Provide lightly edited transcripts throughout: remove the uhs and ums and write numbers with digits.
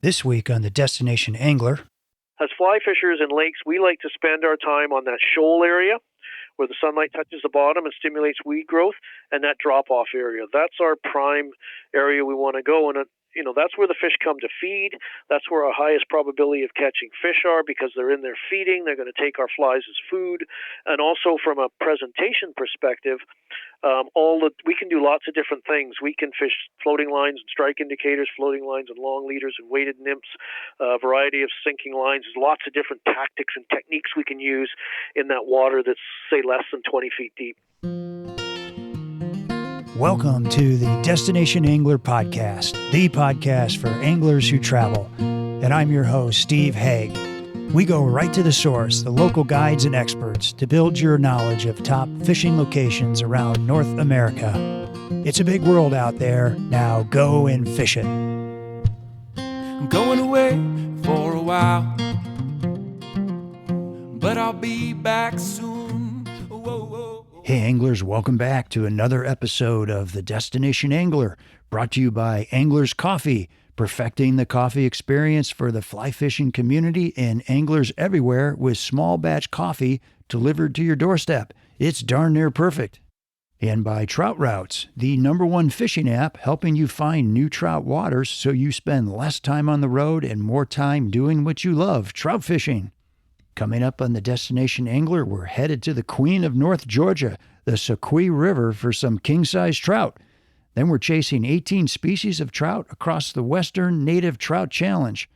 This week on the Destination Angler. As fly fishers in lakes, we like to spend our time on that shoal area where the sunlight touches the bottom and stimulates weed growth, and that drop-off area. That's our prime area we want to go, and that's where the fish come to feed. That's where our highest probability of catching fish are because they're in there feeding. They're going to take our flies as food. And also from a presentation perspective, we can do lots of different things. We can fish floating lines and strike indicators, floating lines and long leaders and weighted nymphs, a variety of sinking lines. There's lots of different tactics and techniques we can use in that water that's, say, less than 20 feet deep. Welcome to the Destination Angler Podcast, the podcast for anglers who travel. And I'm your host, Steve Haigh. We go right to the source, the local guides and experts, to build your knowledge of top fishing locations around North America. It's a big world out there. Now go and fish it. I'm going away for a while, but I'll be back soon. Whoa, whoa. Hey anglers, welcome back to another episode of the Destination Angler, brought to you by Anglers Coffee, perfecting the coffee experience for the fly fishing community and anglers everywhere with small batch coffee delivered to your doorstep. It's darn near perfect. And by Trout Routes, the #1 fishing app helping you find new trout waters so you spend less time on the road and more time doing what you love, trout fishing. Coming up on the Destination Angler, we're headed to the Queen of North Georgia, the Sequoia River, for some king-size trout. Then we're chasing 18 species of trout across the Western Native Trout Challenge.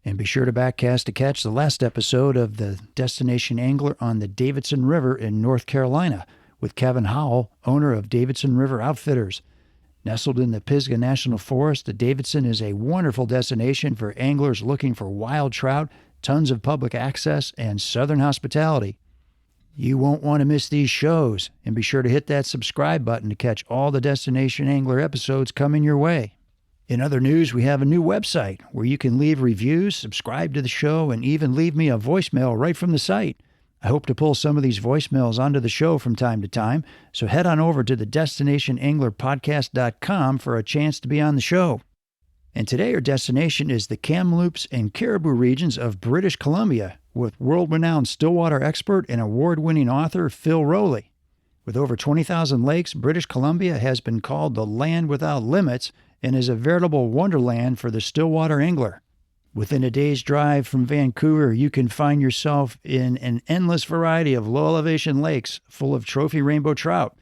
And be sure to backcast to catch the last episode of the Destination Angler on the Davidson River in North Carolina with Kevin Howell, owner of Davidson River Outfitters. Nestled in the Pisgah National Forest, the Davidson is a wonderful destination for anglers looking for wild trout, tons of public access, and southern hospitality. You won't want to miss these shows, and be sure to hit that subscribe button to catch all the Destination Angler episodes coming your way. In other news, we have a new website where you can leave reviews, subscribe to the show, and even leave me a voicemail right from the site. I hope to pull some of these voicemails onto the show from time to time, so head on over to the DestinationAnglerPodcast.com for a chance to be on the show. And today our destination is the Kamloops and Cariboo regions of British Columbia with world-renowned Stillwater expert and award-winning author Phil Rowley. With over 20,000 lakes, British Columbia has been called the land without limits and is a veritable wonderland for the Stillwater angler. Within a day's drive from Vancouver, you can find yourself in an endless variety of low-elevation lakes full of trophy rainbow trout.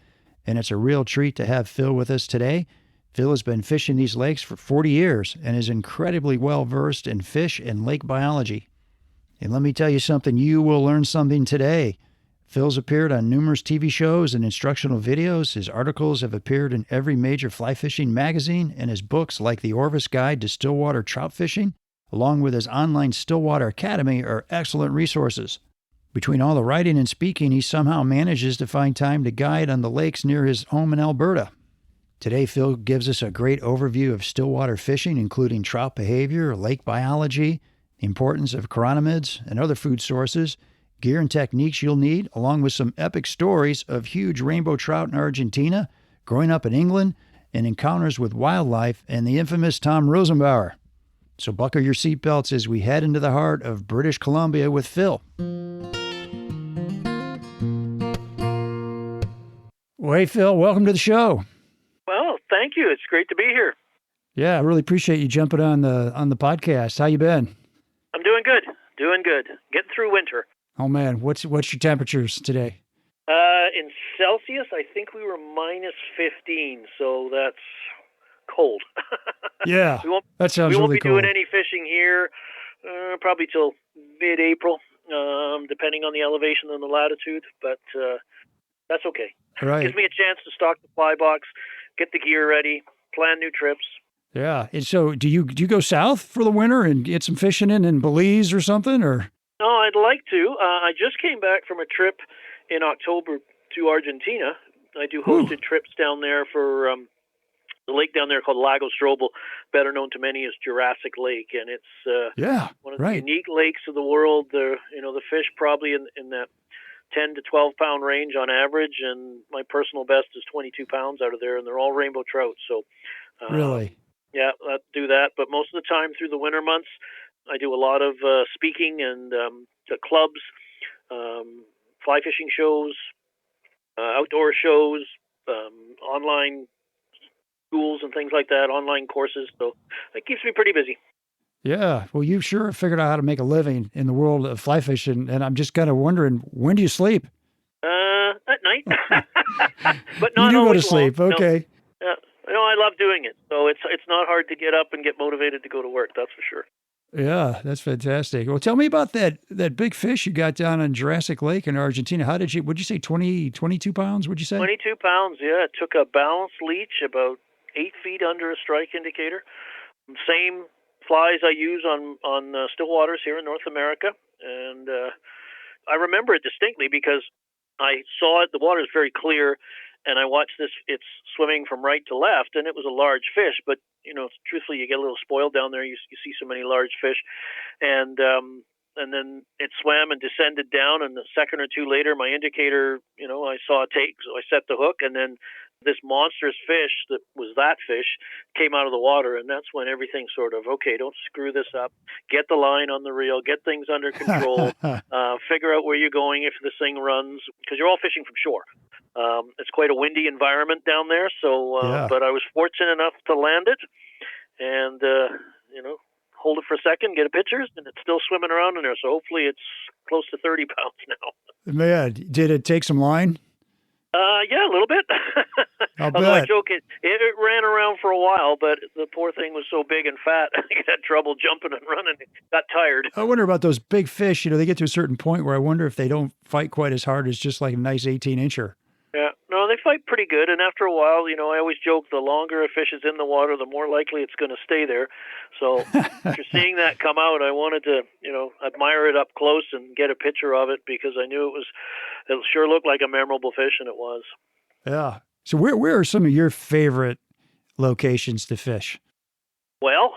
And it's a real treat to have Phil with us today. Phil has been fishing these lakes for 40 years and is incredibly well-versed in fish and lake biology. And let me tell you something, you will learn something today. Phil's appeared on numerous TV shows and instructional videos. His articles have appeared in every major fly fishing magazine, and his books, like the Orvis Guide to Stillwater Trout Fishing, along with his online Stillwater Academy, are excellent resources. Between all the writing and speaking, he somehow manages to find time to guide on the lakes near his home in Alberta. Today, Phil gives us a great overview of Stillwater fishing, including trout behavior, lake biology, the importance of chironomids and other food sources, gear and techniques you'll need, along with some epic stories of huge rainbow trout in Argentina, growing up in England, and encounters with wildlife, and the infamous Tom Rosenbauer. So buckle your seatbelts as we head into the heart of British Columbia with Phil. Well, hey, Phil, welcome to the show. Well, thank you. It's great to be here. Yeah, I really appreciate you jumping on the podcast. How you been? I'm doing good. Getting through winter. Oh man, what's your temperatures today? In Celsius, I think we were minus 15, so that's cold. Yeah, that sounds really cold. We won't be doing any fishing here probably till mid-April, depending on the elevation and the latitude, but that's okay. Right. Gives me a chance to stock the fly box, get the gear ready, plan new trips. Yeah. And so do you go south for the winter and get some fishing in Belize or something, or? No, I'd like to. I just came back from a trip in October to Argentina. I do hosted trips down there for the lake down there called Lago Strobel, better known to many as Jurassic Lake, and it's one of the unique lakes of the world. The fish probably in that 10 to 12 pound range on average, and my personal best is 22 pounds out of there, and they're all rainbow trout. So really, Yeah, do that. But most of the time through the winter months, I do a lot of speaking and to clubs, fly fishing shows, outdoor shows, online schools and things like that, online courses. So it keeps me pretty busy. Yeah. Well, you sure have figured out how to make a living in the world of fly fishing. And I'm just kind of wondering, when do you sleep? At night, but You not do go to always long. sleep. Okay. No, I love doing it. So it's not hard to get up and get motivated to go to work. That's for sure. Yeah, that's fantastic. Well, tell me about that big fish you got down in Jurassic Lake in Argentina. Would you say 22 pounds, would you say? 22 pounds. Yeah, it took a balanced leech about 8 feet under a strike indicator. Same flies I use on still waters here in North America, and I remember it distinctly because I saw it. The water is very clear, and I watched this. It's swimming from right to left, and it was a large fish. But truthfully, you get a little spoiled down there. You see so many large fish, and then it swam and descended down. And a second or two later, my indicator, I saw it take. So I set the hook, and then this monstrous fish that was that fish came out of the water, and that's when everything sort of, okay, don't screw this up. Get the line on the reel, get things under control, figure out where you're going if this thing runs, because you're all fishing from shore. It's quite a windy environment down there, so Yeah. but I was fortunate enough to land it, and hold it for a second, get pictures, and it's still swimming around in there. So hopefully it's close to 30 pounds now. Man, did it take some line? Yeah, a little bit. I'll Although I bet. joke, it ran around for a while, but the poor thing was so big and fat, it had trouble jumping and running. It got tired. I wonder about those big fish. They get to a certain point where I wonder if they don't fight quite as hard as just like a nice 18-incher. Yeah, no, they fight pretty good, and after a while, I always joke, the longer a fish is in the water, the more likely it's going to stay there. So after seeing that come out, I wanted to, admire it up close and get a picture of it because I knew it sure looked like a memorable fish, and it was. Yeah. So where are some of your favorite locations to fish? Well,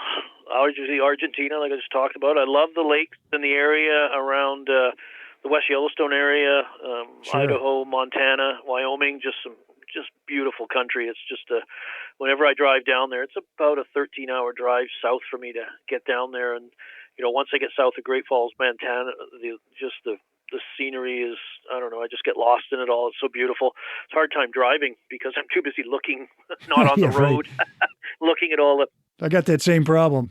obviously Argentina, like I just talked about. I love the lakes in the area around the West Yellowstone area, Sure. Idaho, Montana, Wyoming, just beautiful country. It's just whenever I drive down there, it's about a 13-hour drive south for me to get down there. And, once I get south of Great Falls, Montana, the scenery is, I don't know, I just get lost in it all. It's so beautiful. It's a hard time driving because I'm too busy looking, not on Yeah, the road, right. looking at all the. I got that same problem.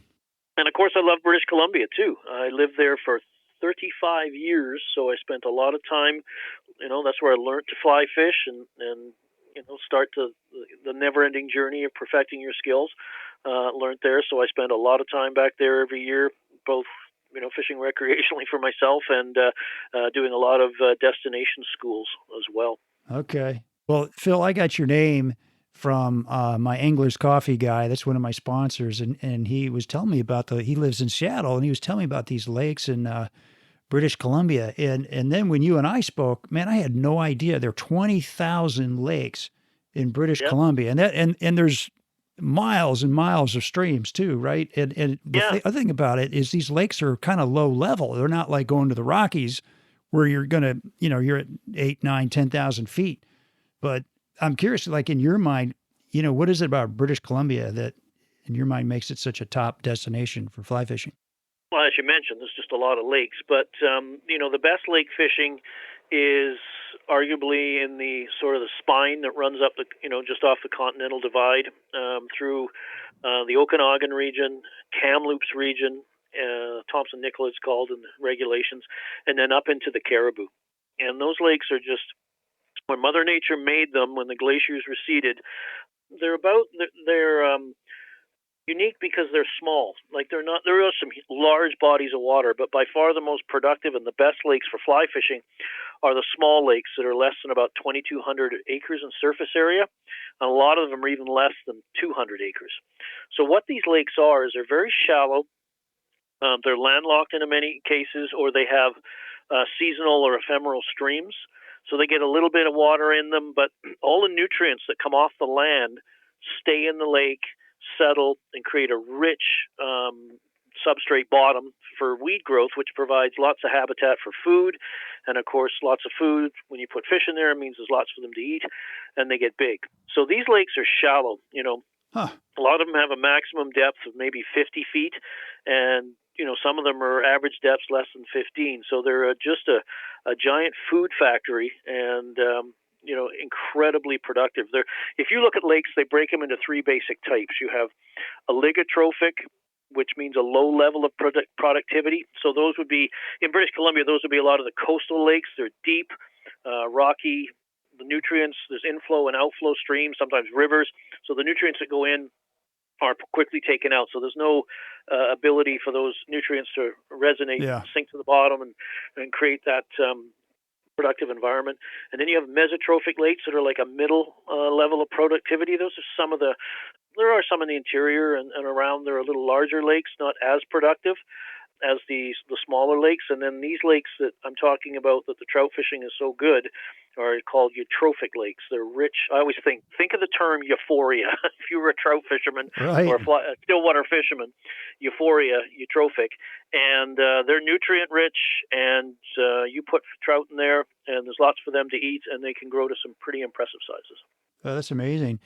And of course, I love British Columbia too. I lived there for 35 years, so I spent a lot of time. That's where I learned to fly fish and start the never-ending journey of perfecting your skills. Learned there, so I spent a lot of time back there every year, both fishing recreationally for myself and doing a lot of destination schools as well. Okay. Well, Phil, I got your name from my Angler's Coffee guy. That's one of my sponsors. And he was telling me about he lives in Seattle, and he was telling me about these lakes in British Columbia. And then when you and I spoke, man, I had no idea there are 20,000 lakes in British Yep. Columbia. And there's miles and miles of streams too, right? And the other thing about it is these lakes are kind of low level. They're not like going to the Rockies where you're going to, you're at 8, 9, 10,000 feet. But I'm curious, like in your mind, what is it about British Columbia that in your mind makes it such a top destination for fly fishing? Well, as you mentioned, there's just a lot of lakes, but the best lake fishing is arguably in the sort of the spine that runs up just off the Continental Divide through the Okanagan region, Kamloops region, Thompson Nickel it's called in the regulations, and then up into the Cariboo. And those lakes are just, when Mother Nature made them, when the glaciers receded, they're unique because they're small. Like there are some large bodies of water, but by far the most productive and the best lakes for fly fishing are the small lakes that are less than about 2,200 acres in surface area. And a lot of them are even less than 200 acres. So what these lakes are is they're very shallow. They're landlocked in many cases, or they have seasonal or ephemeral streams. So they get a little bit of water in them, but all the nutrients that come off the land stay in the lake, settle, and create a rich substrate bottom for weed growth, which provides lots of habitat for food. And of course, lots of food, when you put fish in there, it means there's lots for them to eat, and they get big. So these lakes are shallow, Huh. A lot of them have a maximum depth of maybe 50 feet, and some of them are average depths less than 15. So they're just a giant food factory, and incredibly productive. If you look at lakes, they break them into three basic types. You have oligotrophic, which means a low level of productivity. So those would be, in British Columbia, those would be a lot of the coastal lakes. They're deep, rocky. The nutrients, there's inflow and outflow streams, sometimes rivers. So the nutrients that go in are quickly taken out. So there's no ability for those nutrients to resonate, sink to the bottom, and create that productive environment. And then you have mesotrophic lakes that are like a middle level of productivity. Those are there are some in the interior and around. There are little larger lakes, not as productive as the smaller lakes. And then these lakes that I'm talking about, that the trout fishing is so good, are called eutrophic lakes. They're rich. I always think of the term euphoria. If you were a trout fisherman or a stillwater fisherman, euphoria, eutrophic. And they're nutrient rich, and you put trout in there, and there's lots for them to eat, and they can grow to some pretty impressive sizes. Oh, that's amazing.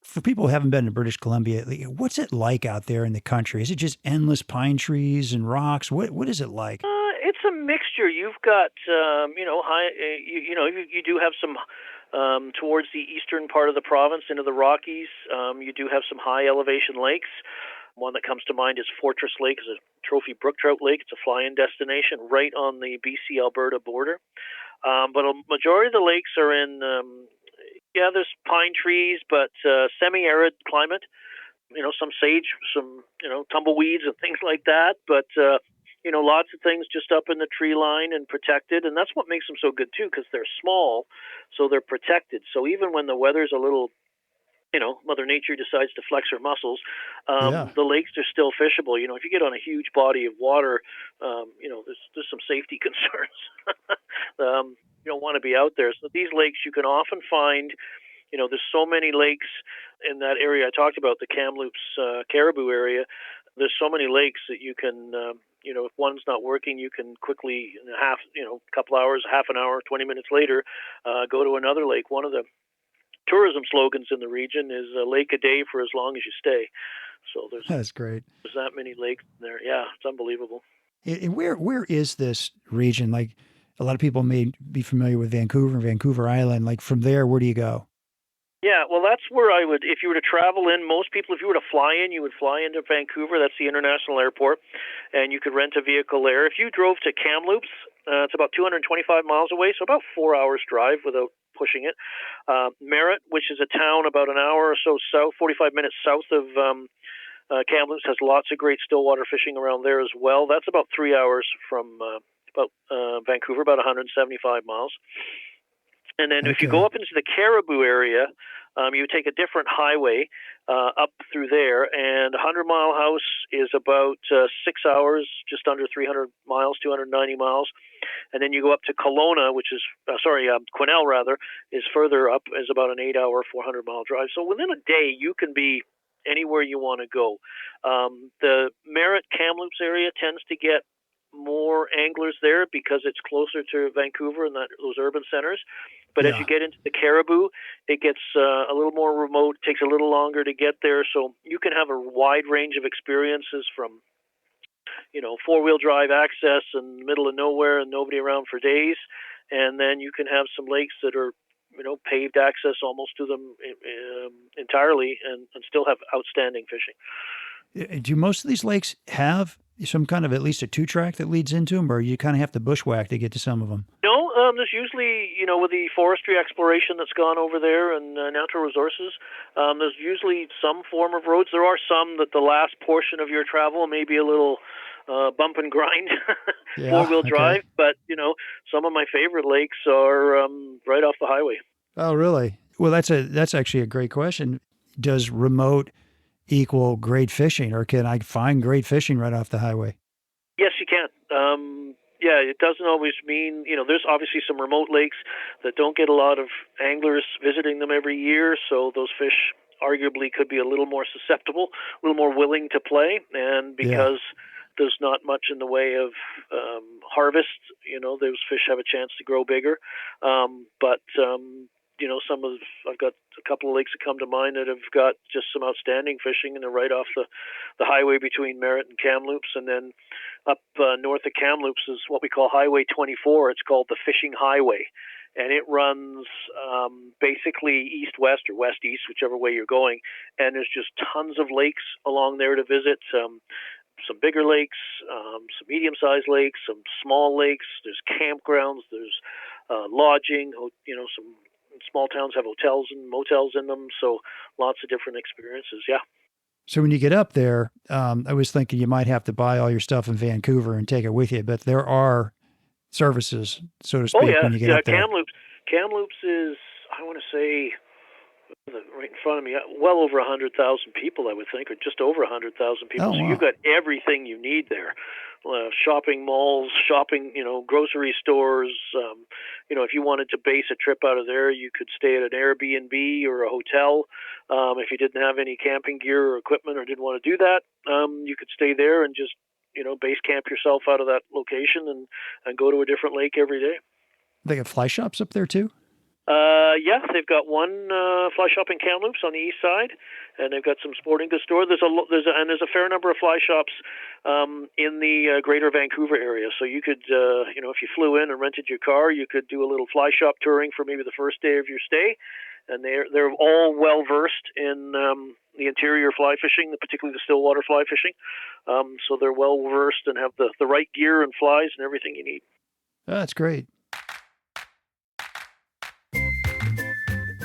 For people who haven't been to British Columbia, what's it like out there in the country? Is it just endless pine trees and rocks? What is it like? It's a mixture. You've got, high. You do have some towards the eastern part of the province into the Rockies. You do have some high elevation lakes. One that comes to mind is Fortress Lake, is a trophy brook trout lake. It's a fly-in destination right on the BC-Alberta border. But a majority of the lakes are in. There's pine trees, but semi-arid climate. Some sage, some tumbleweeds and things like that. But lots of things just up in the tree line and protected, and that's what makes them so good too, because they're small, so they're protected. So even when the weather's a little, Mother Nature decides to flex her muscles, the lakes are still fishable. If you get on a huge body of water, there's some safety concerns. You don't want to be out there. So these lakes you can often find. There's so many lakes in that area I talked about, the Kamloops Cariboo area. There's so many lakes that you can, if one's not working, you can quickly, in a couple hours, half an hour, 20 minutes later, go to another lake. One of the tourism slogans in the region is a lake a day for as long as you stay. So that's great. There's that many lakes there. Yeah, it's unbelievable. And where is this region? Like, a lot of people may be familiar with Vancouver Island. Like, from there, where do you go? Yeah, well, that's where I would, if you were to travel in, most people, if you were to fly in, you would fly into Vancouver. That's the international airport, and you could rent a vehicle there. If you drove to Kamloops, it's about 225 miles away, so about 4 hours drive without pushing it. Merritt, which is a town about an hour or so south, 45 minutes south of Kamloops, has lots of great stillwater fishing around there as well. That's about 3 hours from Vancouver, about 175 miles. And then if you go up into the Cariboo area, you take a different highway up through there, and 100-mile house is about 6 hours, just under 300 miles, 290 miles. And then you go up to Kelowna, which is, Quesnel rather, is further up, is about an 8-hour, 400-mile drive. So within a day, you can be anywhere you want to go. The Merritt-Kamloops area tends to get more anglers there because it's closer to Vancouver and those urban centers. But as you get into the Cariboo, it gets a little more remote, takes a little longer to get there. So you can have a wide range of experiences from, four-wheel drive access in the middle of nowhere and nobody around for days. And then you can have some lakes that are, paved access almost to them entirely and still have outstanding fishing. Do most of these lakes have some kind of at least a two-track that leads into them, or you kind of have to bushwhack to get to some of them? No, there's usually, with the forestry exploration that's gone over there and natural resources, there's usually some form of roads. There are some that the last portion of your travel may be a little bump and grind, four-wheel drive, but, some of my favorite lakes are right off the highway. Oh, really? Well, that's actually a great question. Does remote equal great fishing, or can I find great fishing right off the highway? Yes, you can. It doesn't always mean, there's obviously some remote lakes that don't get a lot of anglers visiting them every year, so those fish arguably could be a little more susceptible, a little more willing to play, and because there's not much in the way of harvest, those fish have a chance to grow bigger. But I've got a couple of lakes that come to mind that have got just some outstanding fishing, and they're right off the highway between Merritt and Kamloops. And then up north of Kamloops is what we call Highway 24. It's called the Fishing Highway, and it runs basically east-west or west-east, whichever way you're going. And there's just tons of lakes along there to visit. Some bigger lakes, some medium-sized lakes, some small lakes. There's campgrounds. There's lodging. Some small towns have hotels and motels in them. So lots of different experiences. Yeah. So when you get up there, I was thinking you might have to buy all your stuff in Vancouver and take it with you, but there are services, so to speak, when you get up there. Kamloops is, I want to say, right in front of me, well over 100,000 people, I would think, or just over 100,000 people. Oh, wow. So you've got everything you need there. Shopping malls, grocery stores. If you wanted to base a trip out of there, you could stay at an Airbnb or a hotel. If you didn't have any camping gear or equipment or didn't want to do that, you could stay there and just, base camp yourself out of that location and go to a different lake every day. They got fly shops up there too? Yeah, they've got one fly shop in Kamloops on the east side, and they've got some sporting goods stores. There's a fair number of fly shops in the greater Vancouver area. So you could, if you flew in and rented your car, you could do a little fly shop touring for maybe the first day of your stay. And they're all well versed in the interior fly fishing, particularly the Stillwater fly fishing. So they're well versed and have the right gear and flies and everything you need. Oh, that's great.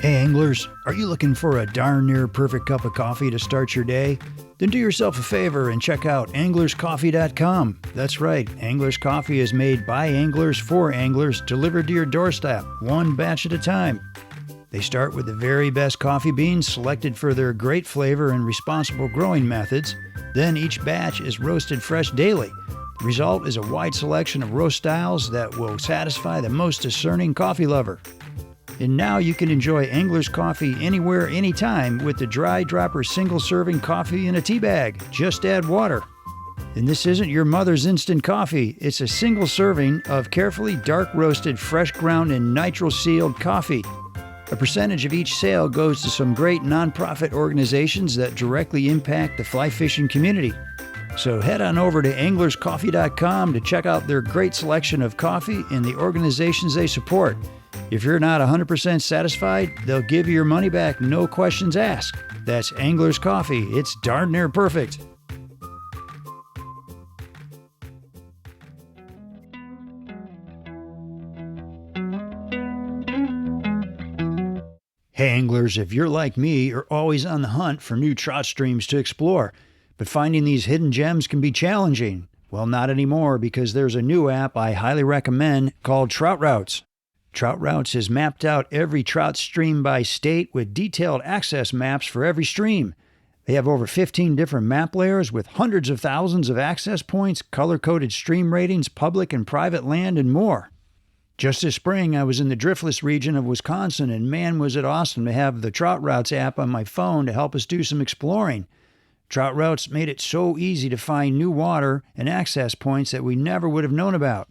Hey anglers, are you looking for a darn near perfect cup of coffee to start your day? Then do yourself a favor and check out anglerscoffee.com. That's right, Anglers Coffee is made by anglers for anglers, delivered to your doorstep, one batch at a time. They start with the very best coffee beans selected for their great flavor and responsible growing methods. Then each batch is roasted fresh daily. The result is a wide selection of roast styles that will satisfy the most discerning coffee lover. And now you can enjoy Angler's Coffee anywhere, anytime with the Dry Dropper single-serving coffee in a tea bag. Just add water. And this isn't your mother's instant coffee. It's a single serving of carefully dark-roasted, fresh ground and nitro-sealed coffee. A percentage of each sale goes to some great nonprofit organizations that directly impact the fly fishing community. So head on over to anglerscoffee.com to check out their great selection of coffee and the organizations they support. If you're not 100% satisfied, they'll give you your money back, no questions asked. That's Angler's Coffee. It's darn near perfect. Hey anglers, if you're like me, you're always on the hunt for new trout streams to explore. But finding these hidden gems can be challenging. Well, not anymore, because there's a new app I highly recommend called Trout Routes. Trout Routes has mapped out every trout stream by state with detailed access maps for every stream. They have over 15 different map layers with hundreds of thousands of access points, color-coded stream ratings, public and private land, and more. Just this spring, I was in the driftless region of Wisconsin, and man, was it awesome to have the Trout Routes app on my phone to help us do some exploring. Trout Routes made it so easy to find new water and access points that we never would have known about.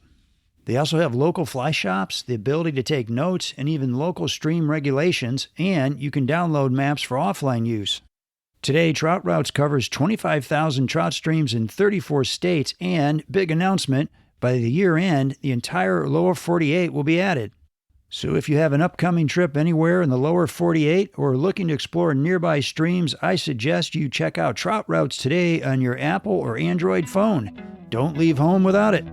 They also have local fly shops, the ability to take notes, and even local stream regulations, and you can download maps for offline use. Today, Trout Routes covers 25,000 trout streams in 34 states, and, big announcement, by the year end, the entire lower 48 will be added. So if you have an upcoming trip anywhere in the lower 48 or looking to explore nearby streams, I suggest you check out Trout Routes today on your Apple or Android phone. Don't leave home without it.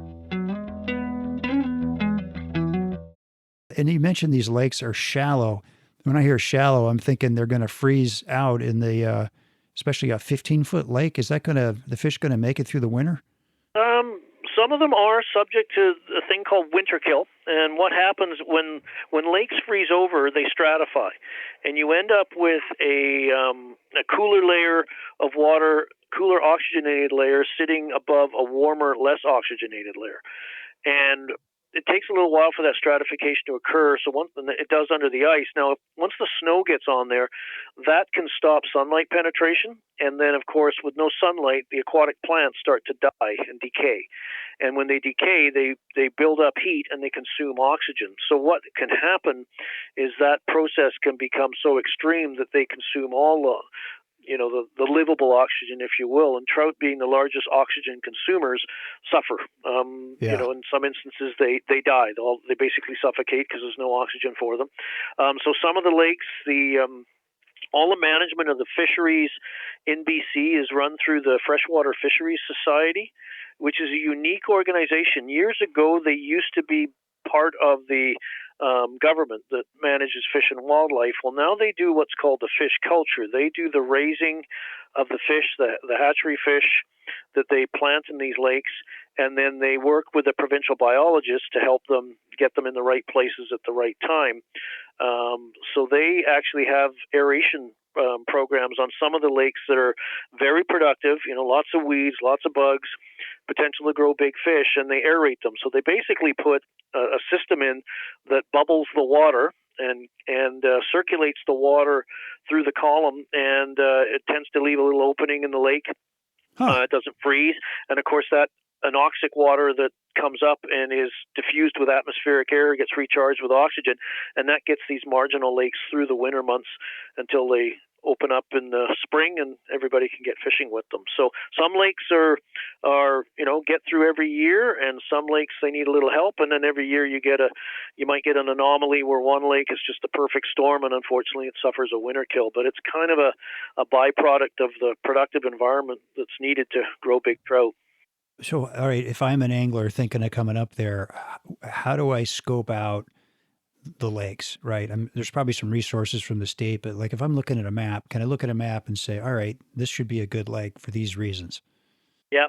And you mentioned these lakes are shallow. When I hear shallow, I'm thinking they're going to freeze out in the, especially a 15-foot lake. Is that the fish going to make it through the winter? Some of them are subject to a thing called winter kill. And what happens when lakes freeze over, they stratify. And you end up with a cooler layer of water, cooler oxygenated layer sitting above a warmer, less oxygenated layer. And it takes a little while for that stratification to occur. So once it does under the ice. Now, once the snow gets on there, that can stop sunlight penetration. And then, of course, with no sunlight, the aquatic plants start to die and decay. And when they decay, they build up heat and they consume oxygen. So what can happen is that process can become so extreme that they consume all the livable oxygen, if you will, and trout, being the largest oxygen consumers, suffer. In some instances they die. They basically suffocate because there's no oxygen for them. So some of the lakes, all the management of the fisheries in BC is run through the Freshwater Fisheries Society, which is a unique organization. Years ago, they used to be part of the government that manages fish and wildlife. Well, now they do what's called the fish culture. They do the raising of the fish, the hatchery fish that they plant in these lakes, and then they work with the provincial biologists to help them get them in the right places at the right time. So they actually have aeration programs on some of the lakes that are very productive, lots of weeds, lots of bugs, potential to grow big fish, and they aerate them. So they basically put a system in that bubbles the water and circulates the water through the column, and it tends to leave a little opening in the lake. It doesn't freeze, and of course that anoxic water that comes up and is diffused with atmospheric air gets recharged with oxygen, and that gets these marginal lakes through the winter months until they open up in the spring and everybody can get fishing with them. So some lakes are get through every year, and some lakes they need a little help, and then every year you might get an anomaly where one lake is just a perfect storm and unfortunately it suffers a winter kill. But it's kind of a byproduct of the productive environment that's needed to grow big trout. So, all right, if I'm an angler thinking of coming up there, how do I scope out the lakes, right? There's probably some resources from the state, but like if I'm looking at a map, can I look at a map and say, all right, this should be a good lake for these reasons? Yeah.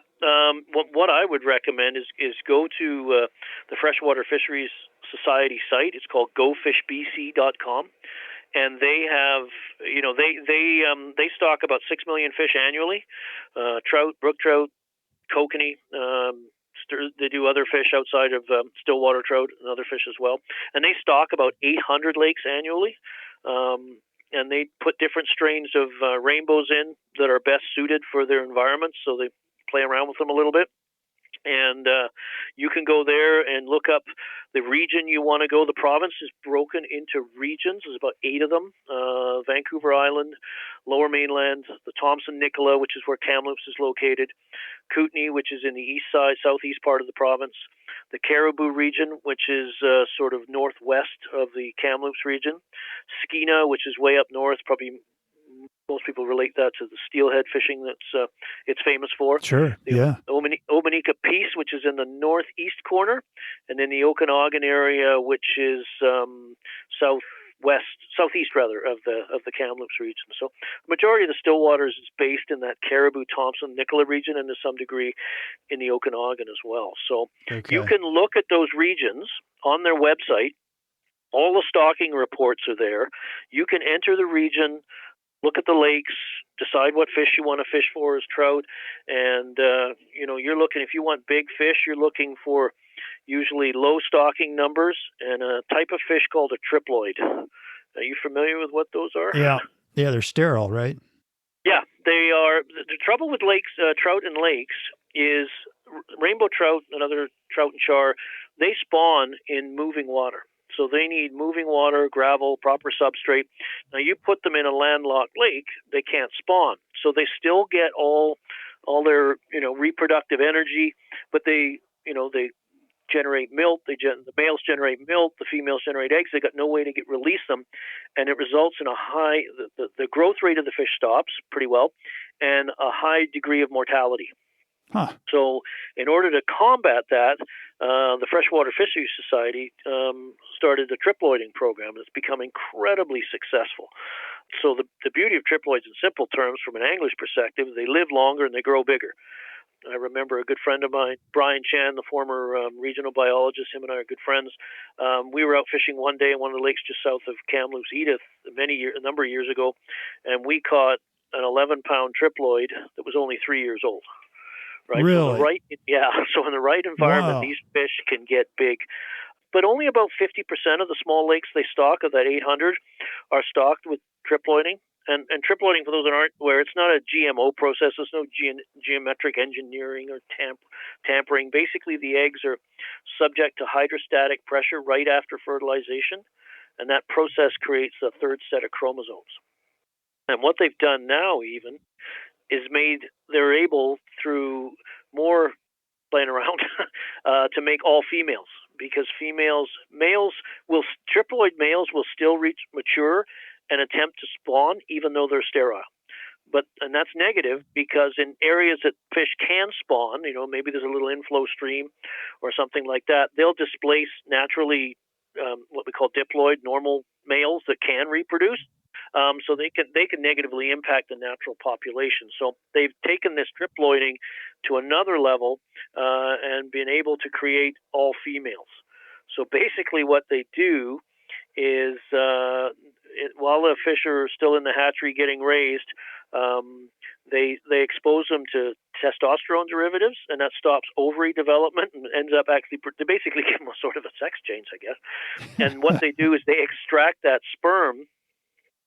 What I would recommend is go to the Freshwater Fisheries Society site. It's called gofishbc.com. And they have, they stock about 6 million fish annually, trout, brook trout, kokanee. They do other fish outside of Stillwater trout and other fish as well. And they stock about 800 lakes annually. And they put different strains of rainbows in that are best suited for their environment. So they play around with them a little bit. And you can go there and look up the region you want to go. The province is broken into regions. There's about 8 of them. Vancouver Island, Lower Mainland, the Thompson-Nicola, which is where Kamloops is located, Kootenay, which is in the southeast part of the province, the Cariboo region, which is sort of northwest of the Kamloops region, Skeena, which is way up north, probably most people relate that to the steelhead fishing that's it's famous for. Sure, yeah. Ominika Peace, which is in the northeast corner, and then the Okanagan area, which is southeast of the Kamloops region. So the majority of the Stillwaters is based in that Cariboo, Thompson, Nicola region, and to some degree in the Okanagan as well. So You can look at those regions on their website. All the stocking reports are there. You can enter the region, look at the lakes, decide what fish you want to fish for as trout, and you're looking, if you want big fish, you're looking for usually low stocking numbers and a type of fish called a triploid. Are you familiar with what those are? Yeah, they're sterile, right? Yeah, they are. The trouble with lakes, trout in lakes, is rainbow trout and other trout and char, they spawn in moving water. So they need moving water, gravel, proper substrate. Now you put them in a landlocked lake, they can't spawn. So they still get all their reproductive energy, but they generate milk. The males generate milk, the females generate eggs. They got no way to release them, and it results in a high. The growth rate of the fish stops pretty well, and a high degree of mortality. Huh. So in order to combat that, the Freshwater Fisheries Society started a triploiding program. It's become incredibly successful. So the beauty of triploids in simple terms, from an angler's perspective, they live longer and they grow bigger. I remember a good friend of mine, Brian Chan, the former regional biologist, him and I are good friends. We were out fishing one day in one of the lakes just south of Kamloops, Edith, a number of years ago, and we caught an 11-pound triploid that was only 3 years old. right? So Really? so in the right environment, Wow. these fish can get big. But only about 50% of the small lakes they stock, of that 800, are stocked with triploiding. And triploiding, for those that aren't aware, it's not a GMO process. There's no geometric engineering or tampering. Basically, the eggs are subject to hydrostatic pressure right after fertilization, and that process creates a third set of chromosomes. And what they've done now, even, is they're able, through more playing around, to make all females, because triploid males will still reach mature and attempt to spawn even though they're sterile. And that's negative, because in areas that fish can spawn, maybe there's a little inflow stream or something like that, they'll displace naturally what we call diploid normal males that can reproduce. So they can negatively impact the natural population. So they've taken this triploiding to another level and been able to create all females. So basically, what they do is while the fish are still in the hatchery getting raised, they expose them to testosterone derivatives, and that stops ovary development and ends up they basically give them a sort of a sex change, I guess. And what they do is they extract that sperm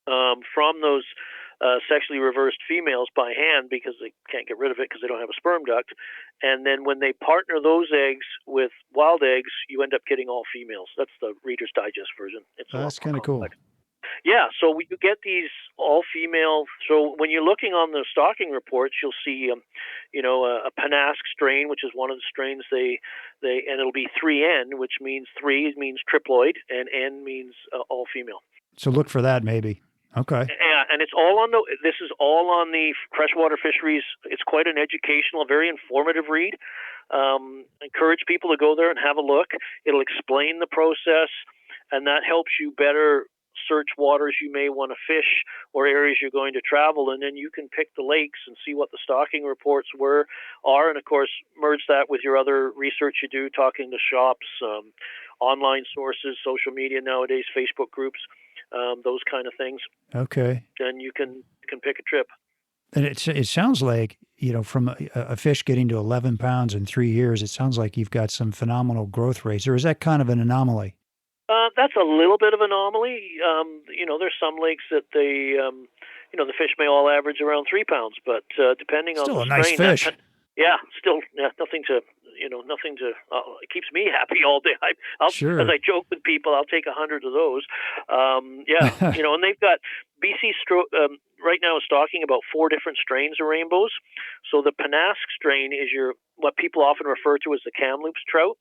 from those sexually reversed females by hand, because they can't get rid of it because they don't have a sperm duct. And then when they partner those eggs with wild eggs, you end up getting all females. That's the Reader's Digest version. That's kind of cool. Yeah, so you get these all-female. So when you're looking on the stocking reports, you'll see, a Panask strain, which is one of the strains and it'll be 3N, which means 3 means triploid, and N means all-female. So look for that, maybe. Okay. Yeah, and this is all on the freshwater fisheries. It's quite an educational, very informative read. Encourage people to go there and have a look. It'll explain the process, and that helps you better search waters you may want to fish or areas you're going to travel, and then you can pick the lakes and see what the stocking reports are, and of course merge that with your other research you do, talking to shops, online sources, social media nowadays, Facebook groups, those kind of things. Okay. Then you can pick a trip. And it sounds like, from a fish getting to 11 pounds in 3 years, it sounds like you've got some phenomenal growth rates. Or is that kind of an anomaly? That's a little bit of an anomaly. There's some lakes that the fish may all average around 3 pounds, but depending on the strain, nice fish. Nothing to, it keeps me happy all day. Sure. As I joke with people, I'll take 100 of those. And they've got BC right now is stocking about 4 different strains of rainbows. So the Panask strain is what people often refer to as the Kamloops trout.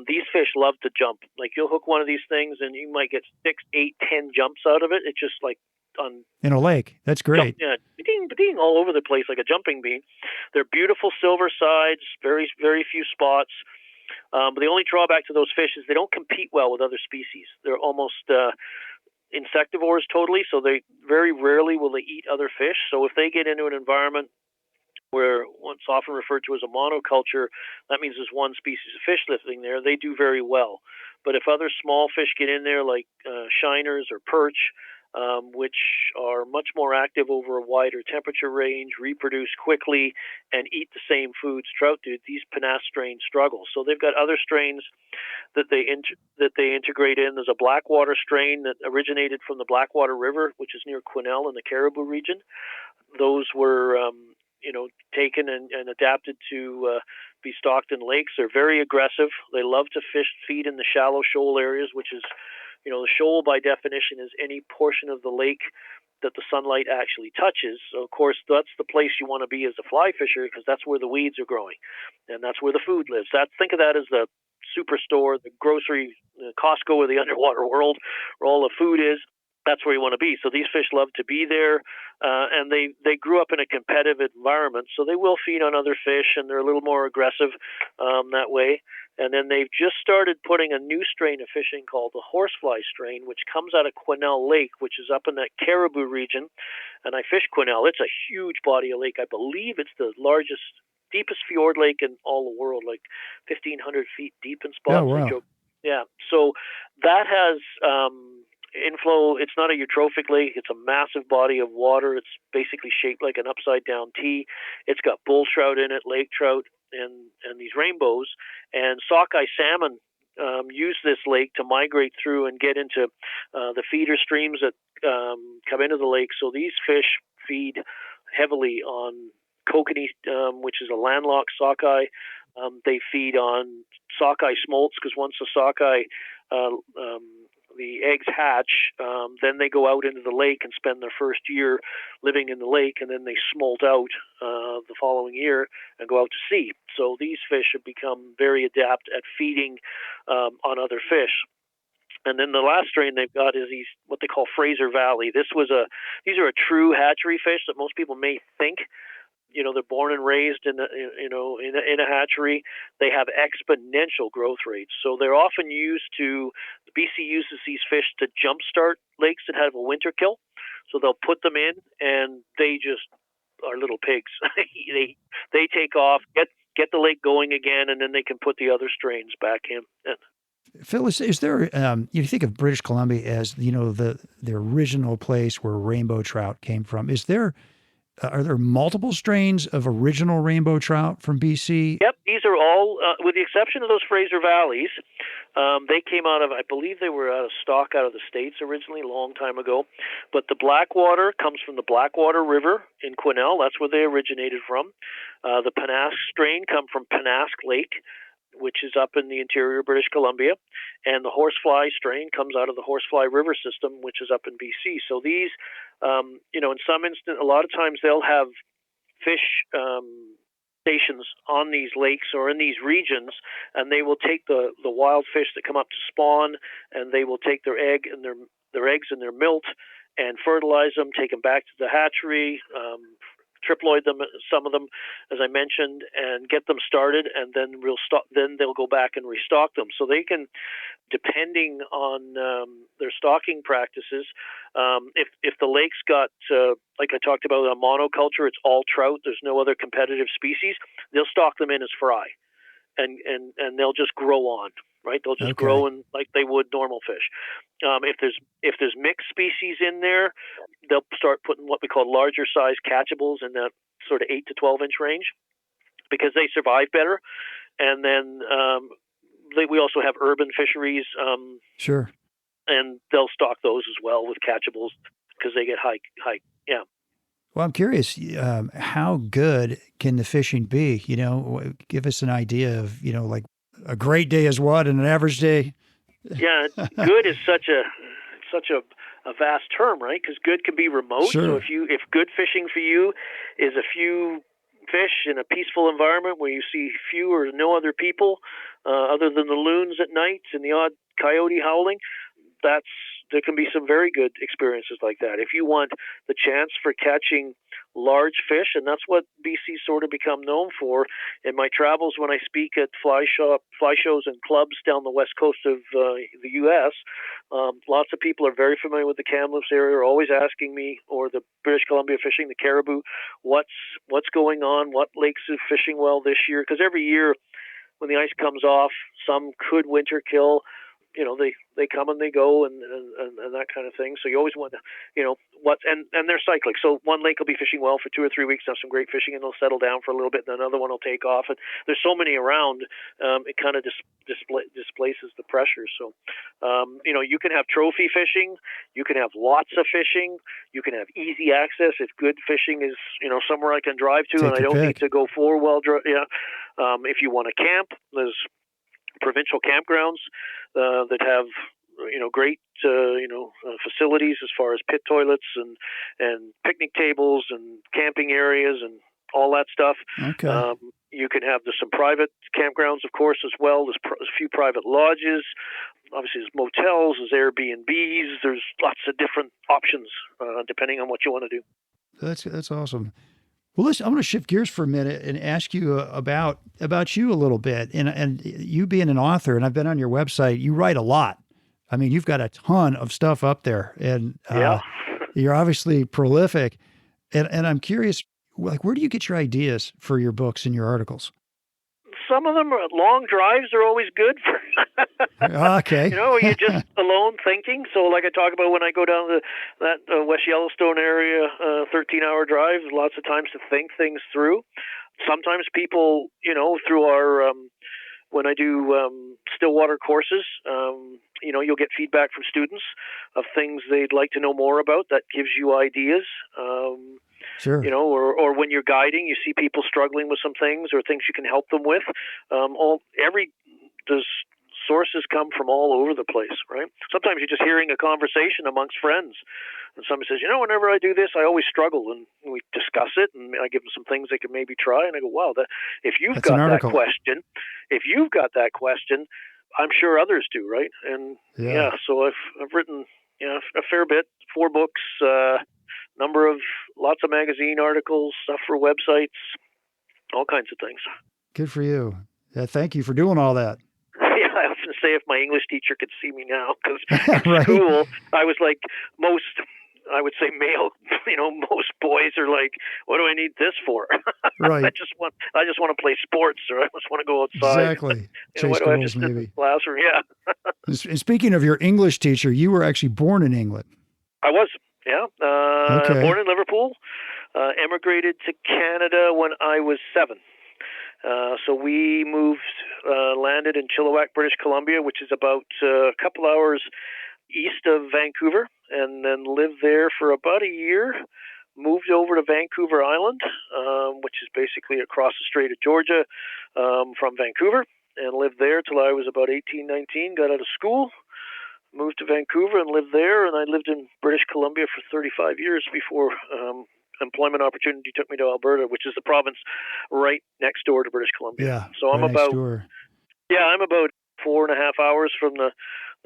These fish love to jump. Like, you'll hook one of these things and you might get 6, 8, 10 jumps out of it. It's just like in a lake. That's great. Ding, all over the place like a jumping bean. They're beautiful silver sides, very, very few spots. But the only drawback to those fish is they don't compete well with other species. They're almost insectivores totally, so they very rarely will they eat other fish. So if they get into an environment where what's often referred to as a monoculture, that means there's one species of fish living there, they do very well. But if other small fish get in there, like shiners or perch, which are much more active over a wider temperature range, reproduce quickly, and eat the same foods trout do, these Panask strains struggle. So they've got other strains that they integrate in. There's a Blackwater strain that originated from the Blackwater River, which is near Quesnel in the Cariboo region. Those were taken and adapted to be stocked in lakes. They're very aggressive. They love to feed in the shallow shoal areas, which is, the shoal by definition is any portion of the lake that the sunlight actually touches. So, of course, that's the place you want to be as a fly fisher, because that's where the weeds are growing, and that's where the food lives. Think of that as the superstore, the grocery, Costco of the underwater world, where all the food is. That's where you want to be. So these fish love to be there, and they grew up in a competitive environment, so they will feed on other fish, and they're a little more aggressive that way. And then they've just started putting a new strain of fishing called the horsefly strain, which comes out of Quesnel Lake, which is up in that Cariboo region. And I fish Quesnel. It's a huge body of lake. I believe it's the deepest fjord lake in all the world, like 1,500 feet deep in spots. Oh, wow. Yeah. So that has inflow. It's not a eutrophic lake. It's a massive body of water. It's basically shaped like an upside-down T. It's got bull trout in it, lake trout, and these rainbows. And sockeye salmon use this lake to migrate through and get into the feeder streams that come into the lake. So these fish feed heavily on kokanee, which is a landlocked sockeye. They feed on sockeye smolts because once the sockeye, the eggs hatch, then they go out into the lake and spend their first year living in the lake, and then they smolt out the following year and go out to sea. So these fish have become very adept at feeding on other fish. And then the last strain they've got is these what they call Fraser Valley. These are a true hatchery fish that most people may think. They're born and raised in a hatchery. They have exponential growth rates. So they're often BC uses these fish to jumpstart lakes that have a winter kill. So they'll put them in, and they just are little pigs. they take off, get the lake going again, and then they can put the other strains back in. Phyllis, is there, you think of British Columbia as, the original place where rainbow trout came from. Are there multiple strains of original rainbow trout from BC? Yep, these are all, with the exception of those Fraser Valleys, they came out of, I believe they were out of stock out of the States originally, a long time ago. But the Blackwater comes from the Blackwater River in Quesnel. That's where they originated from. The Pennask strain come from Pennask Lake, which is up in the interior of British Columbia. And the horsefly strain comes out of the Horsefly River system, which is up in BC. So these, in some instances, a lot of times they'll have fish stations on these lakes or in these regions, and they will take the wild fish that come up to spawn, and they will take their eggs and their milt and fertilize them, take them back to the hatchery, triploid them, some of them, as I mentioned, and get them started, and then then they'll go back and restock them. So they can, depending on their stocking practices, if the lake's got, like I talked about, a monoculture, it's all trout, there's no other competitive species, they'll stock them in as fry, and they'll just grow on. Right, they'll just grow in like they would normal fish. If there's mixed species in there, they'll start putting what we call larger size catchables in that sort of 8 to 12 inch range, because they survive better. And then we also have urban fisheries. Sure. And they'll stock those as well with catchables because they get high. Yeah. Well, I'm curious, how good can the fishing be? Give us an idea of, like, a great day is what, and an average day? Yeah, good is such a vast term, right? Because good can be remote. Sure. So if good fishing for you is a few fish in a peaceful environment where you see few or no other people, other than the loons at night and the odd coyote howling, there can be some very good experiences like that. If you want the chance for catching large fish, and that's what BC's sort of become known for. In my travels, when I speak at fly shows and clubs down the west coast of the U.S., lots of people are very familiar with the Kamloops area, are always asking me, or the British Columbia fishing, the Cariboo, what's going on, what lakes are fishing well this year? Because every year when the ice comes off, some could winter kill. They come and they go and that kind of thing. So you always want to, and they're cyclic. So one lake will be fishing well for 2 or 3 weeks, have some great fishing, and they'll settle down for a little bit, and another one will take off. And there's so many around, it kind of displaces the pressure. So, you can have trophy fishing, you can have lots of fishing, you can have easy access if good fishing is, somewhere I can drive to, and I don't need to go 4-well drive. Yeah. If you want to camp, there's provincial campgrounds that have great facilities as far as pit toilets and picnic tables and camping areas and all that stuff. Okay. You can have some private campgrounds, of course, as well. There's a few private lodges. Obviously, there's motels, there's Airbnbs. There's lots of different options depending on what you want to do. That's awesome. Well, listen, I'm going to shift gears for a minute and ask you about you a little bit. And you being an author, and I've been on your website, you write a lot. I mean, you've got a ton of stuff up there, and you're obviously prolific. And I'm curious, like, where do you get your ideas for your books and your articles? some of them are long drives are always good for Okay. you're just alone thinking. So like I talk about when I go down to that West Yellowstone area, 13-hour drive, lots of times to think things through. Sometimes people, through our when I do Stillwater courses, you'll get feedback from students of things they'd like to know more about. That gives you ideas. Sure. Or when you're guiding, you see people struggling with some things or things you can help them with. There's sources come from all over the place, right? Sometimes you're just hearing a conversation amongst friends, and somebody says, whenever I do this, I always struggle, and we discuss it, and I give them some things they can maybe try, and I go, wow, if you've got that question, I'm sure others do, right? And so I've written a fair bit, 4 books, lots of magazine articles, stuff for websites, all kinds of things. Good for you. Yeah, thank you for doing all that. Yeah, I often say if my English teacher could see me now, because in Right. school I was like most, I would say male, most boys are like, what do I need this for? Right. I just want to play sports, or I just want to go outside. Exactly. Chase what do I girls, just sit in maybe. the classroom? Yeah. And speaking of your English teacher, you were actually born in England. I was, yeah. Okay. Born in Liverpool, emigrated to Canada when I was 7. So we landed in Chilliwack, British Columbia, which is about a couple hours east of Vancouver, and then lived there for about a year. Moved over to Vancouver Island, which is basically across the Strait of Georgia from Vancouver, and lived there till I was about 18, 19, got out of school, moved to Vancouver and lived there, and I lived in British Columbia for 35 years before employment opportunity took me to Alberta, which is the province right next door to British Columbia. Yeah, so I'm right next about door. I'm about 4.5 hours from the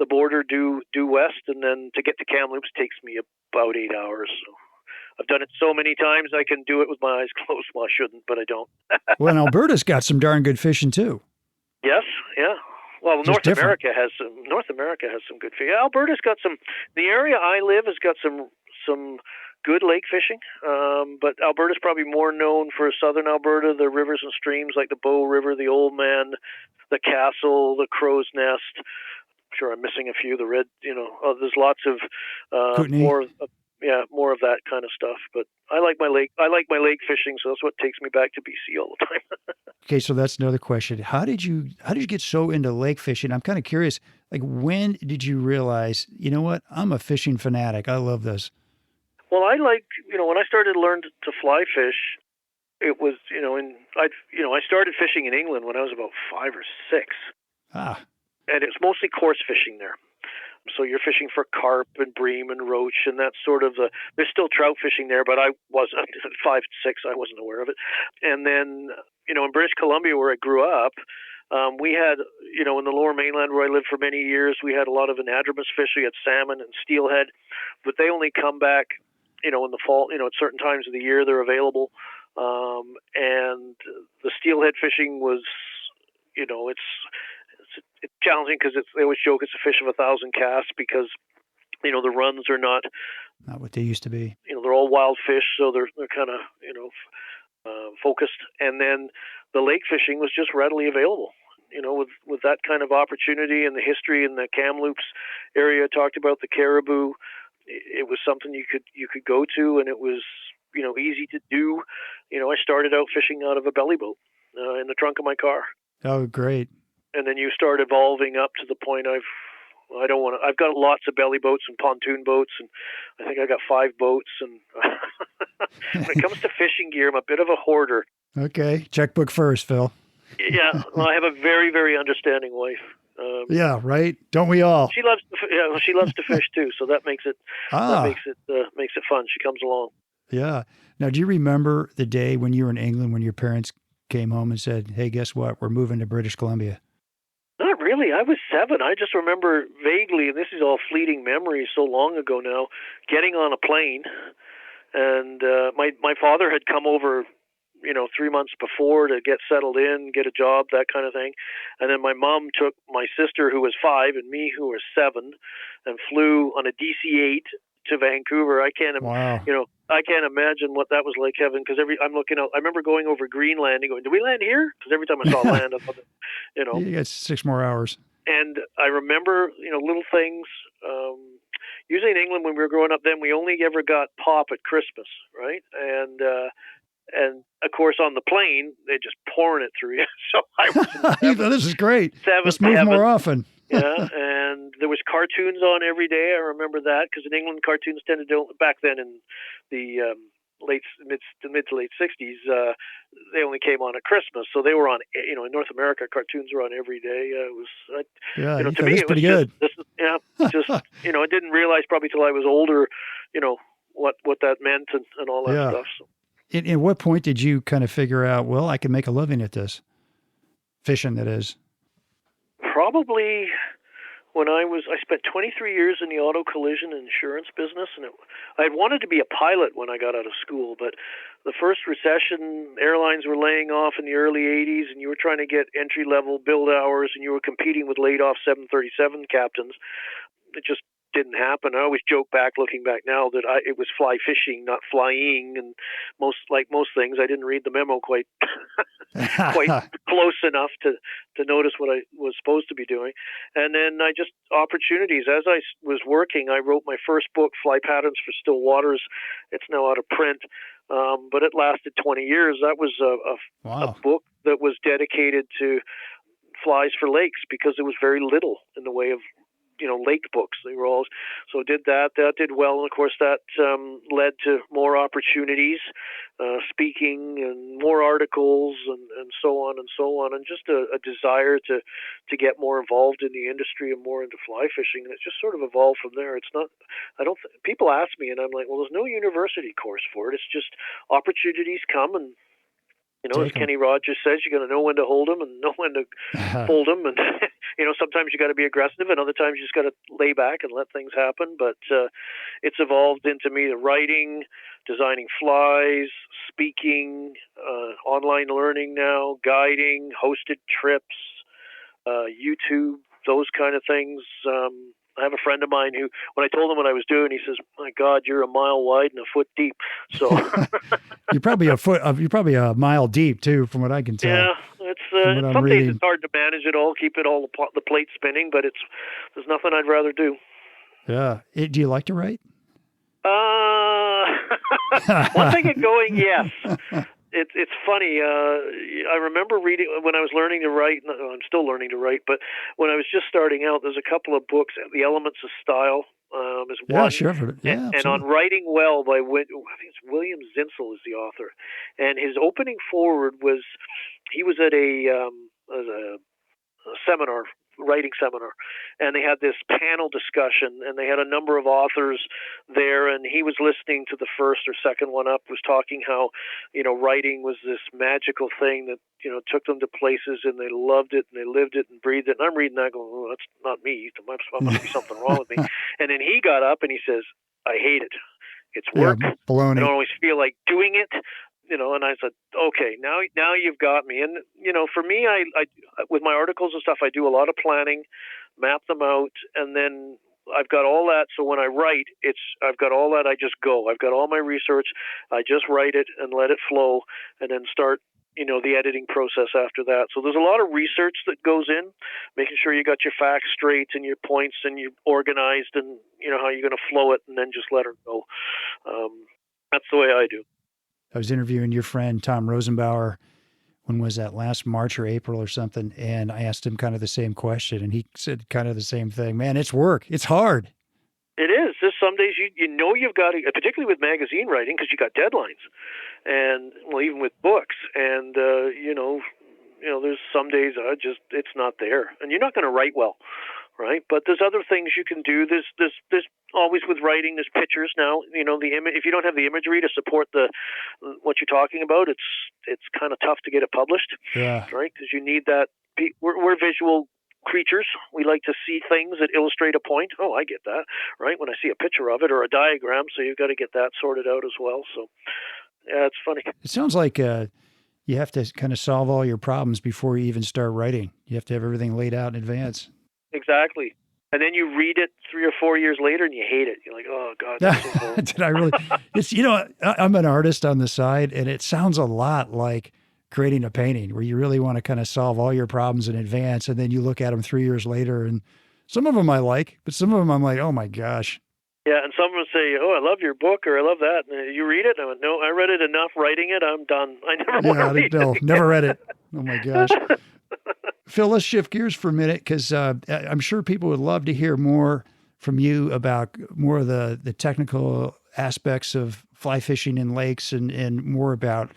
border due west, and then to get to Kamloops takes me about 8 hours. So I've done it so many times I can do it with my eyes closed. Well, I shouldn't, but I don't. Well, and Alberta's got some darn good fishing too. Yes, yeah. Well, Just North America has some good fishing. Alberta's got some. The area I live has got some good lake fishing, but Alberta's probably more known for southern Alberta, the rivers and streams like the Bow River, the Oldman, the Castle, the Crow's Nest. I'm sure I'm missing a few. The Red, there's lots of more of that kind of stuff. But I like my lake fishing, so that's what takes me back to BC all the time. Okay, so that's another question. How did you get so into lake fishing? I'm kind of curious. Like, when did you realize, you know what, I'm a fishing fanatic. I love this. Well, I when I started to learn to fly fish, it was, I started fishing in England when I was about 5 or 6. Ah. And it's mostly coarse fishing there. So you're fishing for carp and bream and roach, and that's sort of there's still trout fishing there, but I wasn't, at 5, 6, I wasn't aware of it. And then, in British Columbia where I grew up, we had, in the lower mainland where I lived for many years, we had a lot of anadromous fish. We had salmon and steelhead, but they only come back, in the fall, at certain times of the year they're available. And the steelhead fishing was, it's challenging because they always joke it's a fish of 1,000 casts because, the runs are not what they used to be. They're all wild fish, so they're kind of, focused. And then the lake fishing was just readily available. With that kind of opportunity and the history in the Kamloops area, talked about the Cariboo, it was something you could go to, and it was, easy to do. I started out fishing out of a belly boat in the trunk of my car. Oh, great. And then you start evolving up to the point I've got lots of belly boats and pontoon boats, and I think I got 5 boats. And when it comes to fishing gear, I'm a bit of a hoarder. Okay. Checkbook first, Phil. Yeah. Well, I have a very, very understanding wife. Yeah, right. Don't we all? She loves to fish too, so that makes it makes it fun. She comes along. Yeah. Now, do you remember the day when you were in England when your parents came home and said, "Hey, guess what? We're moving to British Columbia"? Not really. I was 7. I just remember vaguely, and this is all fleeting memories so long ago now, getting on a plane, and my father had come over, 3 months before to get settled in, get a job, that kind of thing. And then my mom took my sister, who was 5, and me, who was 7, and flew on a DC-8 to Vancouver. I can't, Wow. I can't imagine what that was like, Kevin. Because I'm looking out. I remember going over Greenland and going, "Do we land here?" Because every time I saw land, I thought, You got 6 more hours. And I remember, little things. Usually in England when we were growing up, then we only ever got pop at Christmas, right? And of course on the plane they're just pouring it through you. So I was You thought, this is great. Let's move heaven. more often. Yeah, and there was cartoons on every day. I remember that because in England cartoons tended to, back then in the mid to late 60s, they only came on at Christmas, so they were on. In North America, cartoons were on every day. It was, to me, it was pretty good. I didn't realize probably till I was older, what that meant and all that stuff. So. At what point did you kind of figure out, well, I can make a living at this? Fishing, that is. Probably when I spent 23 years in the auto collision insurance business, and I had wanted to be a pilot when I got out of school, but the first recession, airlines were laying off in the early 80s, and you were trying to get entry-level build hours, and you were competing with laid-off 737 captains. It just didn't happen. I always joke back, looking back now, that it was fly fishing, not flying, and most things, I didn't read the memo quite close enough to notice what I was supposed to be doing. And then opportunities. As I was working, I wrote my first book, Fly Patterns for Still Waters. It's now out of print, but it lasted 20 years. That was a book that was dedicated to flies for lakes because there was very little in the way of lake books. They were all, so did that did well, and of course that led to more opportunities, speaking and more articles and so on, and just a desire to get more involved in the industry and more into fly fishing, and it just sort of evolved from there. It's not, people ask me and I'm like, well, there's no university course for it. It's just opportunities come, and as Kenny Rogers says, you got to know when to hold them and know when to fold them. And, sometimes you got to be aggressive and other times you just got to lay back and let things happen. But it's evolved into me writing, designing flies, speaking, online learning now, guiding, hosted trips, YouTube, those kind of things. I have a friend of mine who, when I told him what I was doing, he says, "My God, you're a mile wide and a foot deep." So you're probably a mile deep too, from what I can tell. Yeah, it's some days it's hard to manage it all, keep it all the plate spinning, but there's nothing I'd rather do. Yeah. Do you like to write? Once I get going, yes. It's funny. I remember reading when I was learning to write. I'm still learning to write, but when I was just starting out, there's a couple of books. The Elements of Style is one. Yeah, sure. And On Writing Well by I think it's William Zinsel is the author. And his opening foreword was, he was at a seminar, writing seminar, and they had this panel discussion, and they had a number of authors there, and he was listening to the first or second one up, was talking how writing was this magical thing that took them to places, and they loved it and they lived it and breathed it. And I'm reading that going, "Oh, that's not me. There must be something wrong with me." And then he got up and he says, "I hate it. It's work. Baloney. I don't always feel like doing it." And I said, okay, now you've got me. And, for me, I with my articles and stuff, I do a lot of planning, map them out, and then I've got all that. So when I write, I've got all that. I just go. I've got all my research. I just write it and let it flow, and then start, the editing process after that. So there's a lot of research that goes in, making sure you got your facts straight and your points and you're organized and, how you're going to flow it, and then just let her go. That's the way I do. I was interviewing your friend, Tom Rosenbauer, when was that, last March or April or something? And I asked him kind of the same question, and he said kind of the same thing. Man, it's work. It's hard. It is. There's some days you've got to, particularly with magazine writing, because you got deadlines, and even with books, and there's some days it's not there, and you're not going to write well, right? But there's other things you can do. There's always with writing, there's pictures now. If you don't have the imagery to support what you're talking about, it's kind of tough to get it published, yeah, right? Because you need that. We're visual creatures. We like to see things that illustrate a point. Oh, I get that, right? When I see a picture of it or a diagram, so you've got to get that sorted out as well. So, yeah, it's funny. It sounds like you have to kind of solve all your problems before you even start writing. You have to have everything laid out in advance. Exactly. And then you read it 3 or 4 years later and you hate it. You're like, oh God, that's so cool. Did I really? It's, I'm an artist on the side, and it sounds a lot like creating a painting where you really want to kind of solve all your problems in advance. And then you look at them 3 years later, and some of them I like, but some of them I'm like, oh my gosh. Yeah, and someone will say, oh, I love your book, or I love that. And you read it? And I went, no, I read it enough writing it. I'm done. I never want to read it. Never read it. Oh my gosh. Phil, let's shift gears for a minute, because I'm sure people would love to hear more from you about more of the technical aspects of fly fishing in lakes, and more about,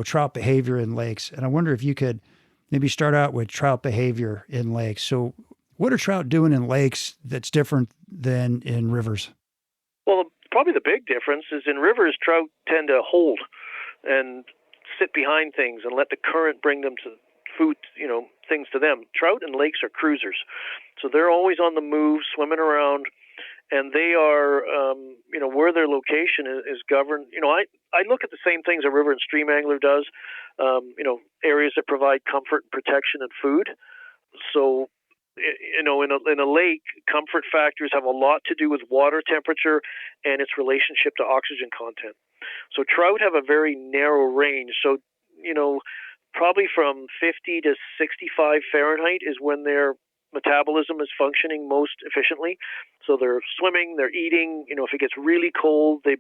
trout behavior in lakes. And I wonder if you could maybe start out with trout behavior in lakes. So what are trout doing in lakes that's different than in rivers? Well, probably the big difference is in rivers, trout tend to hold and sit behind things and let the current bring them to food, things to them. Trout in lakes are cruisers. So they're always on the move, swimming around, and they are, where their location is governed. I look at the same things a river and stream angler does, areas that provide comfort and protection and food. So, in a lake, comfort factors have a lot to do with water temperature and its relationship to oxygen content. So trout have a very narrow range. So, probably from 50 to 65 Fahrenheit is when their metabolism is functioning most efficiently. So they're swimming, they're eating. If it gets really cold, they're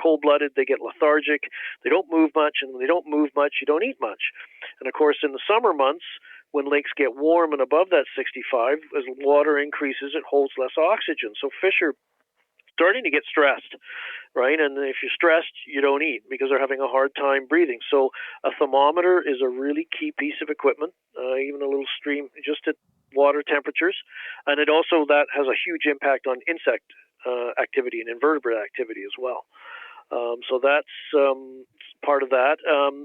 cold-blooded, they get lethargic, they don't move much, and when they don't move much, you don't eat much. And of course, in the summer months, when lakes get warm and above that 65, as water increases, it holds less oxygen. So fish are starting to get stressed, right? And if you're stressed, you don't eat because they're having a hard time breathing. So a thermometer is a really key piece of equipment, even a little stream, just at water temperatures. And it also, that has a huge impact on insect activity and invertebrate activity as well. So that's part of that.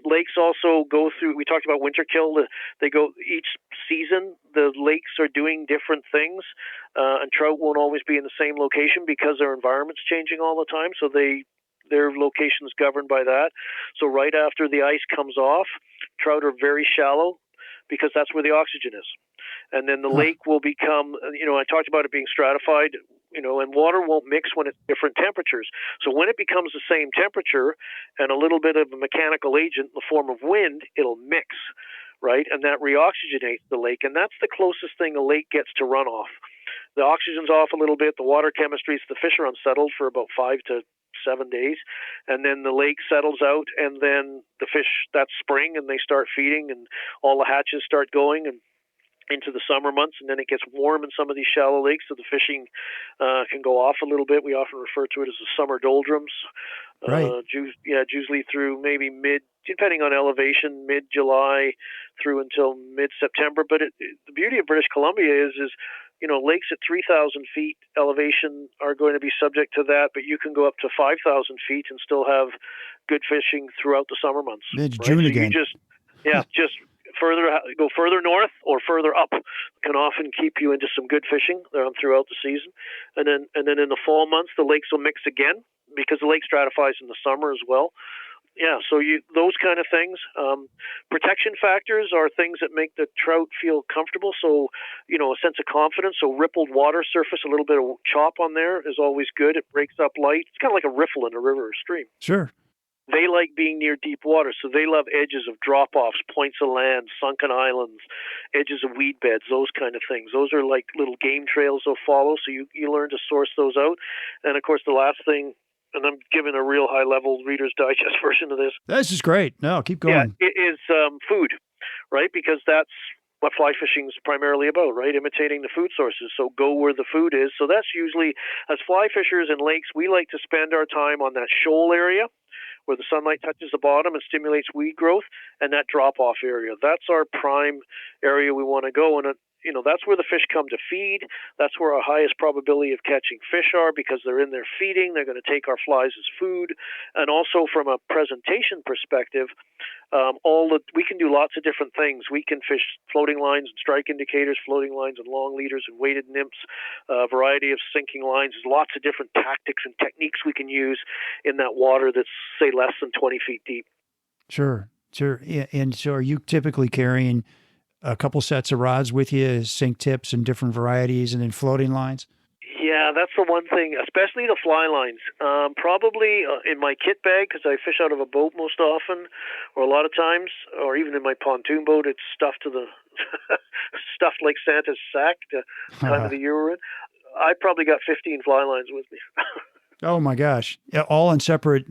Lakes also go through, we talked about winter kill. They go each season, the lakes are doing different things, and trout won't always be in the same location because their environment's changing all the time. So their location is governed by that. So right after the ice comes off, trout are very shallow because that's where the oxygen is. And then the lake will become, I talked about it being stratified, and water won't mix when it's different temperatures. So when it becomes the same temperature and a little bit of a mechanical agent in the form of wind, it'll mix, right? And that reoxygenates the lake. And that's the closest thing a lake gets to runoff. The oxygen's off a little bit, the water chemistry, the fish are unsettled for about 5 to 7 days, and then the lake settles out, and then the fish, that's spring, and they start feeding, and all the hatches start going, and into the summer months, and then it gets warm in some of these shallow lakes, so the fishing can go off a little bit. We often refer to it as the summer doldrums. Right. Usually through maybe depending on elevation, mid-July through until mid-September. But the beauty of British Columbia is lakes at 3,000 feet elevation are going to be subject to that, but you can go up to 5,000 feet and still have good fishing throughout the summer months. It's June again. You just go further north or further up can often keep you into some good fishing throughout the season. And then in the fall months, the lakes will mix again because the lake stratifies in the summer as well. Yeah, so those kind of things. Protection factors are things that make the trout feel comfortable. So, a sense of confidence. So rippled water surface, a little bit of chop on there is always good. It breaks up light. It's kind of like a riffle in a river or stream. Sure. They like being near deep water, so they love edges of drop-offs, points of land, sunken islands, edges of weed beds, those kind of things. Those are like little game trails they'll follow, so you learn to source those out. And, of course, the last thing, and I'm giving a real high-level Reader's Digest version of this. This is great. No, keep going. Yeah, it is food, right? Because that's what fly fishing is primarily about, right? Imitating the food sources. So go where the food is. So that's usually, as fly fishers in lakes, we like to spend our time on that shoal area where the sunlight touches the bottom and stimulates weed growth, and that drop-off area. That's our prime area we want to go. And that's where the fish come to feed. That's where our highest probability of catching fish are because they're in there feeding. They're going to take our flies as food. And also from a presentation perspective, we can do lots of different things. We can fish floating lines and strike indicators, floating lines and long leaders and weighted nymphs, a variety of sinking lines. There's lots of different tactics and techniques we can use in that water that's, say, less than 20 feet deep. Sure. Yeah. And so are you typically carrying a couple sets of rods with you, sink tips and different varieties, and then floating lines? Yeah, that's the one thing, especially the fly lines. Probably in my kit bag, because I fish out of a boat most often, or a lot of times, or even in my pontoon boat, it's stuffed to the stuffed like Santa's sack, the time of the year we're in. I probably got 15 fly lines with me. Oh my gosh! Yeah, all in separate,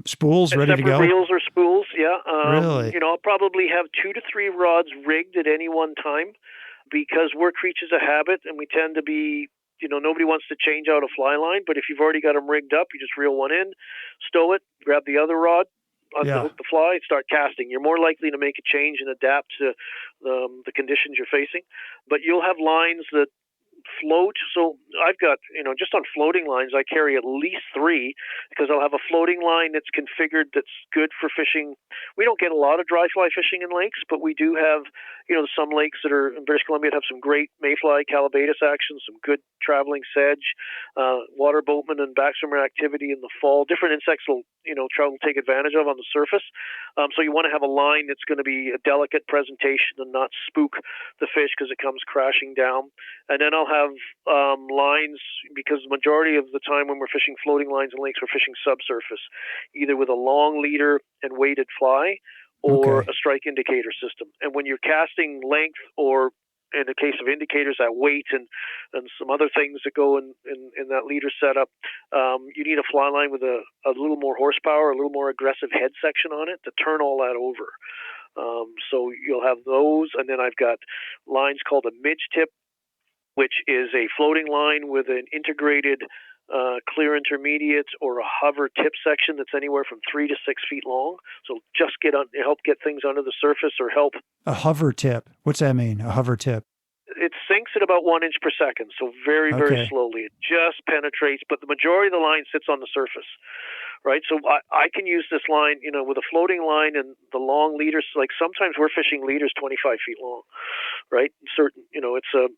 spools And ready to separate go. Reels or spools, yeah. Really? I'll probably have 2 to 3 rods rigged at any one time, because we're creatures of habit, and we tend to be. Nobody wants to change out a fly line, but if you've already got them rigged up, you just reel one in, stow it, grab the other rod, unhook the fly, and start casting. You're more likely to make a change and adapt to the conditions you're facing. But you'll have lines that float. So I've got, just on floating lines, I carry at least 3, because I'll have a floating line that's configured that's good for fishing. We don't get a lot of dry fly fishing in lakes, but we do have, some lakes that are in British Columbia that have some great mayfly, calabatus action, some good traveling sedge, water boatman and backswimmer activity in the fall. Different insects will, trout will take advantage of on the surface. So you want to have a line that's going to be a delicate presentation and not spook the fish because it comes crashing down. And then I'll have lines, because the majority of the time when we're fishing floating lines in lakes, we're fishing subsurface, either with a long leader and weighted fly or a strike indicator system. And when you're casting length, or in the case of indicators, that weight and some other things that go in that leader setup, you need a fly line with a little more horsepower, a little more aggressive head section on it to turn all that over. So you'll have those, and then I've got lines called a midge tip, which is a floating line with an integrated clear intermediate or a hover tip section that's anywhere from 3 to 6 feet long. So just help get things under the surface, or help. A hover tip. What's that mean? A hover tip? It sinks at about 1 inch per second, so very, very slowly. It just penetrates, but the majority of the line sits on the surface, right? So I can use this line, with a floating line and the long leaders. Like sometimes we're fishing leaders 25 feet long, right? It's a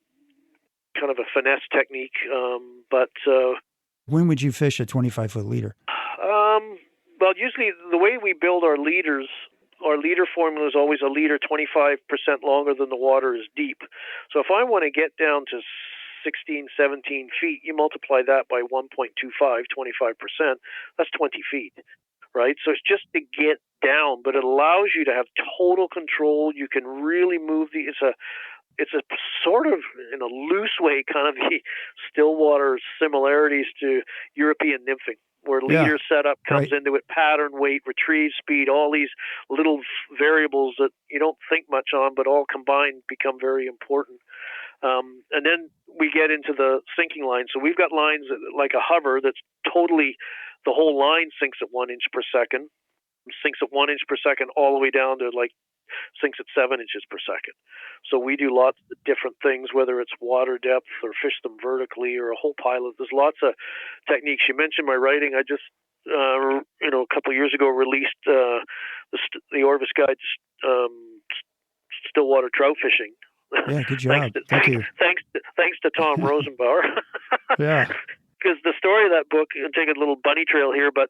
kind of a finesse technique, but when would you fish a 25-foot leader? Well, usually the way we build our leaders, our leader formula is always a leader 25% longer than the water is deep. So if I want to get down to 16, 17 feet, you multiply that by 1.25, 25%, that's 20 feet, right? So it's just to get down, but it allows you to have total control. You can really move it's a sort of, in a loose way, kind of the Stillwater similarities to European nymphing, where leader setup comes into it, pattern, weight, retrieve speed, all these little variables that you don't think much on, but all combined become very important. And then we get into the sinking line. So we've got lines like a hover that's totally, the whole line sinks at 1 inch per second, sinks at 1 inch per second all the way down to sinks at 7 inches per second. So we do lots of different things, whether it's water depth or fish them vertically or a whole pile of. There's lots of techniques. You mentioned my writing. I just, a couple of years ago released the Orvis Guide to Stillwater Trout Fishing. Yeah, good job. Thank you. Thanks to Tom Rosenbauer. Yeah. Because the story of that book, and take a little bunny trail here, but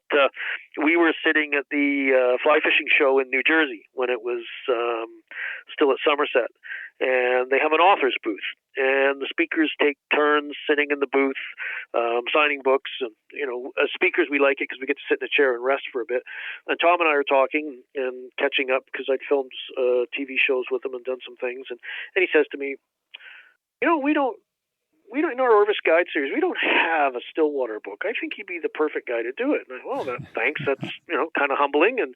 we were sitting at the fly fishing show in New Jersey when it was still at Somerset, and they have an author's booth, and the speakers take turns sitting in the booth, signing books, and as speakers we like it because we get to sit in a chair and rest for a bit. And Tom and I are talking and catching up because I'd filmed TV shows with him and done some things, and he says to me, we don't in our Orvis Guide series, we don't have a Stillwater book. I think he'd be the perfect guy to do it. And thanks. That's kind of humbling and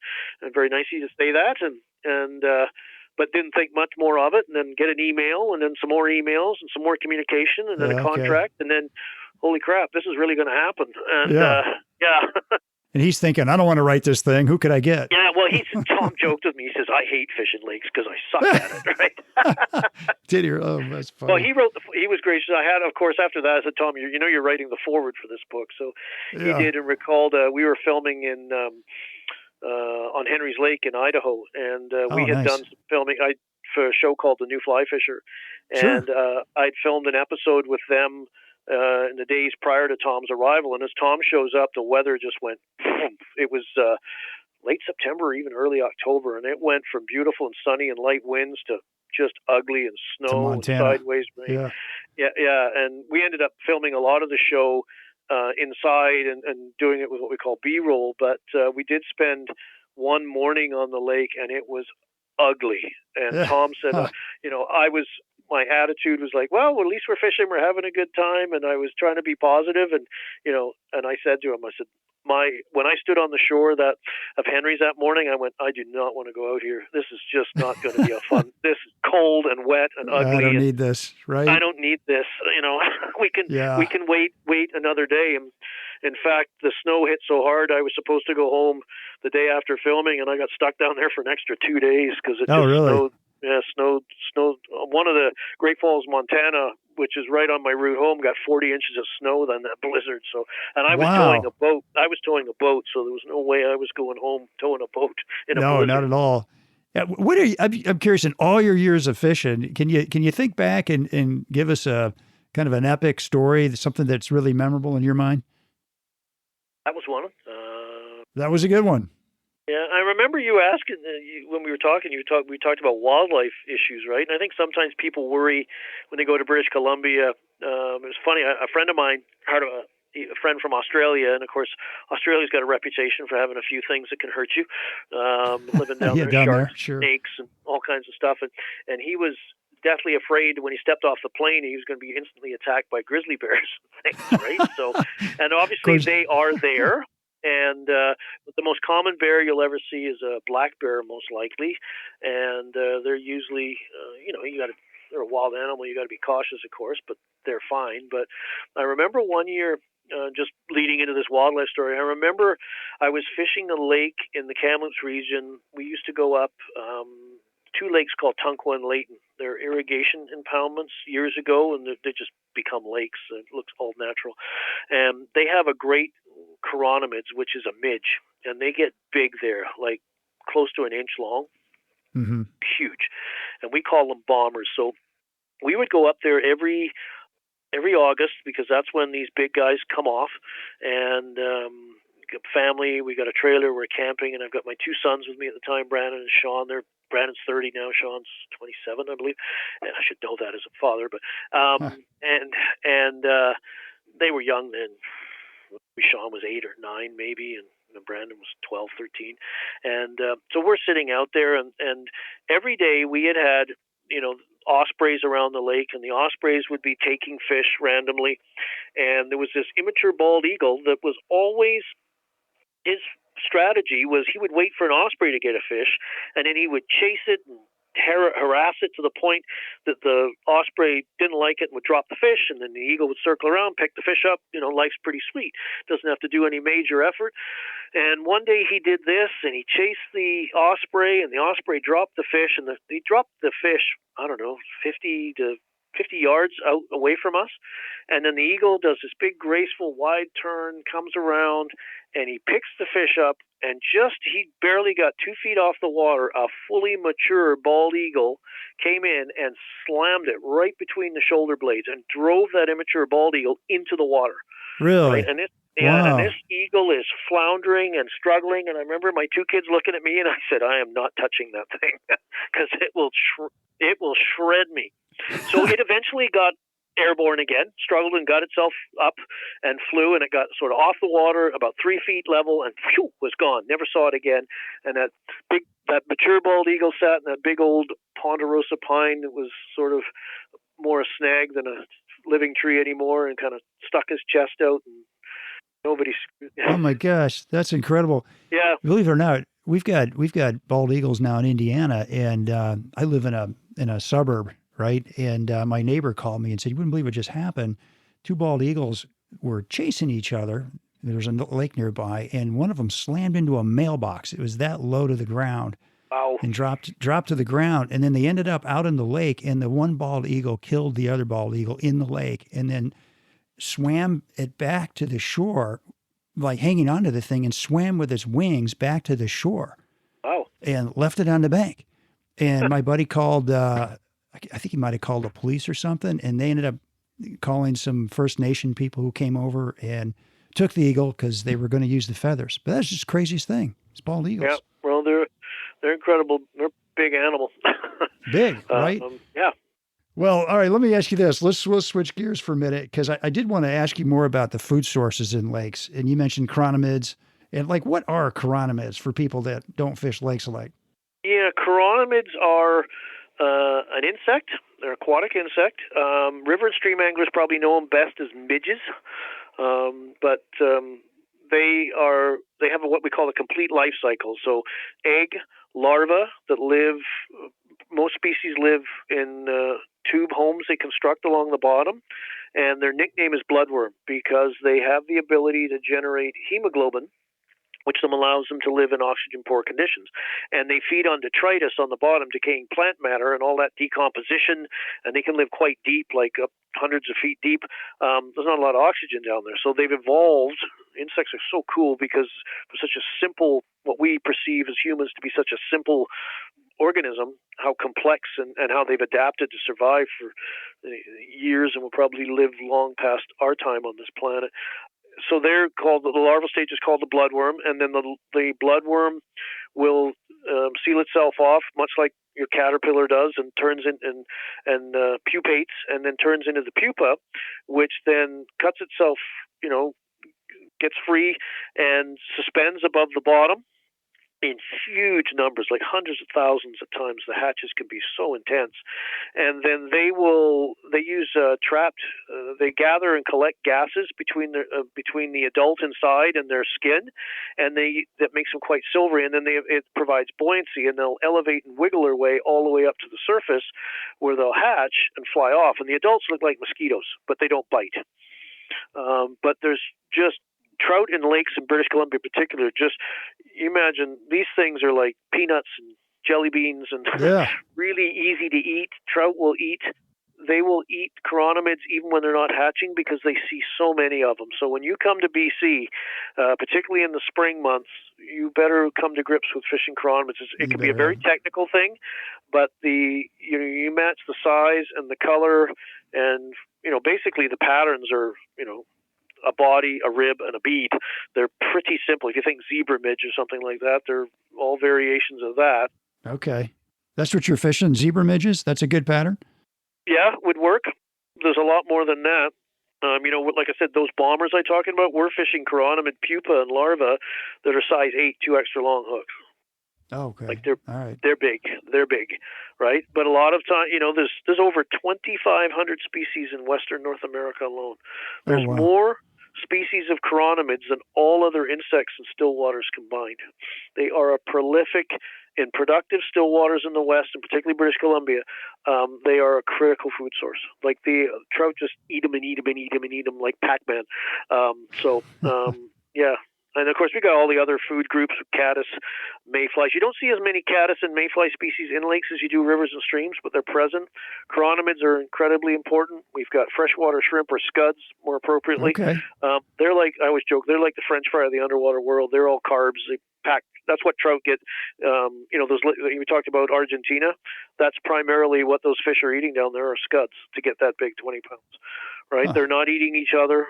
very nice of you to say that. And but didn't think much more of it. And then get an email, and then some more emails, and some more communication, and then a contract, and then holy crap, this is really going to happen. And And he's thinking, I don't want to write this thing. Who could I get? Yeah, well, Tom joked with me. He says, I hate fishing lakes because I suck at it, right? Did he? Oh, that's funny. Well, he was gracious. I had, of course, after that, I said, Tom, you're writing the foreword for this book. So he did, and recalled we were filming in on Henry's Lake in Idaho, and we had done some filming for a show called The New Fly Fisher. And I'd filmed an episode with them in the days prior to Tom's arrival. And as Tom shows up, the weather just went, it was late September, even early October. And it went from beautiful and sunny and light winds to just ugly and snow and sideways rain. Yeah. And we ended up filming a lot of the show inside and doing it with what we call B-roll. But we did spend one morning on the lake, and it was ugly. And Tom said, my attitude was like, well, at least we're fishing, we're having a good time. And I was trying to be positive. And, and I said to him, I said, when I stood on the shore of Henry's that morning, I went, I do not want to go out here. This is just not going to be a fun. This is cold and wet and ugly. I don't need this, right? I don't need this. We can wait another day. And in fact, the snow hit so hard, I was supposed to go home the day after filming, and I got stuck down there for an extra 2 days because it snowed. Yeah, snowed. One of the Great Falls, Montana, which is right on my route home, got 40 inches of snow on that blizzard. So, and I was towing a boat. So there was no way I was going home towing a boat in a blizzard. No, not at all. What are you? I'm curious. In all your years of fishing, can you think back and give us a kind of an epic story, something that's really memorable in your mind? That was one. That was a good one. Yeah, I remember you asking when we were talking. We talked about wildlife issues, right? And I think sometimes people worry when they go to British Columbia. It was funny. A friend of mine had a friend from Australia, and of course, Australia's got a reputation for having a few things that can hurt you. Living down there, sharks, snakes, and all kinds of stuff. And he was deathly afraid when he stepped off the plane he was going to be instantly attacked by grizzly bears and things, right? So, and obviously they are there. And the most common bear you'll ever see is a black bear, most likely. And they're usually, they're a wild animal. You got to be cautious, of course, but they're fine. But I remember one year, just leading into this wildlife story, I remember I was fishing a lake in the Kamloops region. We used to go up two lakes called Tunkwa and Layton. They're irrigation impoundments years ago, and they just become lakes. It looks all natural. And they have a great chironomids, which is a midge, and they get big there, like close to an inch long, huge. And we call them bombers. So we would go up there every August because that's when these big guys come off. And family, we got a trailer, we're camping, and I've got my two sons with me at the time, Brandon and Sean. Brandon's 30 now, Sean's 27, I believe. And I should know that as a father, but and they were young then. Sean was 8 or 9 maybe, and Brandon was 12, 13. And so we're sitting out there, and every day we had ospreys around the lake, and the ospreys would be taking fish randomly. And there was this immature bald eagle that was always, his strategy was he would wait for an osprey to get a fish, and then he would chase it and harass it to the point that the osprey didn't like it and would drop the fish, and then the eagle would circle around, pick the fish up. Life's pretty sweet. Doesn't have to do any major effort. And one day he did this, and he chased the osprey, and the osprey dropped the fish, and he dropped the fish, I don't know, 50 yards out away from us. And then the eagle does this big, graceful, wide turn, comes around, and he picks the fish up, and he barely got 2 feet off the water. A fully mature bald eagle came in and slammed it right between the shoulder blades and drove that immature bald eagle into the water. Really? Right? And this eagle is floundering and struggling. And I remember my two kids looking at me, and I said, I am not touching that thing because it will shred me. So it eventually got airborne again, struggled and got itself up and flew, and it got sort of off the water about 3 feet level and was gone. Never saw it again. And that mature bald eagle sat in that big old ponderosa pine that was sort of more a snag than a living tree anymore, and kind of stuck his chest out, and nobody. Oh my gosh, that's incredible. Yeah. Believe it or not, we've got bald eagles now in Indiana, and I live in a suburb, right? And my neighbor called me and said, you wouldn't believe what just happened. 2 bald eagles were chasing each other. There's a lake nearby, and one of them slammed into a mailbox. It was that low to the ground. Wow. And dropped to the ground. And then they ended up out in the lake, and the one bald eagle killed the other bald eagle in the lake, and then swam it back to the shore, like hanging onto the thing, and swam with its wings back to the shore. Wow. And left it on the bank. And my buddy called, I think he might have called the police or something, and they ended up calling some First Nation people who came over and took the eagle because they were going to use the feathers. But that's just the craziest thing. It's bald eagles. Yeah, well, They're incredible. They're a big animal. Big, right? Yeah. Well, all right, let me ask you this. We'll switch gears for a minute because I did want to ask you more about the food sources in lakes. And you mentioned chironomids. And like, what are chironomids for people that don't fish lakes alike? Yeah, chironomids are an insect. They're an aquatic insect. River and stream anglers probably know them best as midges, but they have what we call a complete life cycle. So, egg, larva that live. Most species live in tube homes they construct along the bottom, and their nickname is bloodworm because they have the ability to generate hemoglobin, which allows them to live in oxygen-poor conditions. And they feed on detritus on the bottom, decaying plant matter, and all that decomposition, and they can live quite deep, like up hundreds of feet deep. There's not a lot of oxygen down there. So they've evolved. Insects are so cool because for such a simple, what we perceive as humans to be such a simple organism, how complex and how they've adapted to survive for years and will probably live long past our time on this planet. So they're called, the larval stage is called the bloodworm, and then the bloodworm will seal itself off, much like your caterpillar does, and turns in and pupates, and then turns into the pupa, which then cuts itself, gets free and suspends above the bottom in huge numbers, like hundreds of thousands of times. The hatches can be so intense, and then they use they gather and collect gases between the adult inside and their skin, and that makes them quite silvery. And then it provides buoyancy, and they'll elevate and wiggle their way all the way up to the surface, where they'll hatch and fly off. And the adults look like mosquitoes, but they don't bite. But there's just trout in lakes in British Columbia in particular, just you imagine these things are like peanuts and jelly beans and really easy to eat. Trout will eat chironomids even when they're not hatching because they see so many of them. So when you come to BC, particularly in the spring months, you better come to grips with fishing chironomids. It can be a very technical thing, but you match the size and the color, and basically the patterns are a body, a rib, and a bead. They're pretty simple. If you think zebra midge or something like that, they're all variations of that. Okay. That's what you're fishing, zebra midges? That's a good pattern? Yeah, would work. There's a lot more than that. Like I said, those bombers I'm talking about, we're fishing chironomid pupa and larva that are size 8, 2 extra long hooks. Oh, okay. Like all right. They're big, right? But a lot of time, there's over 2,500 species in Western North America alone. There's more species of chironomids than all other insects and stillwaters combined. They are a prolific and productive stillwaters in the West, and particularly British Columbia. They are a critical food source. Like the trout just eat them and eat them and eat them and eat them like Pac-Man. Yeah. And, of course, we got all the other food groups, caddis, mayflies. You don't see as many caddis and mayfly species in lakes as you do rivers and streams, but they're present. Chironomids are incredibly important. We've got freshwater shrimp, or scuds, more appropriately. Okay. They're like, I always joke, they're like the French fry of the underwater world. They're all carbs. They pack. That's what trout get. We talked about Argentina. That's primarily what those fish are eating down there are scuds to get that big, 20 pounds. Right, They're not eating each other.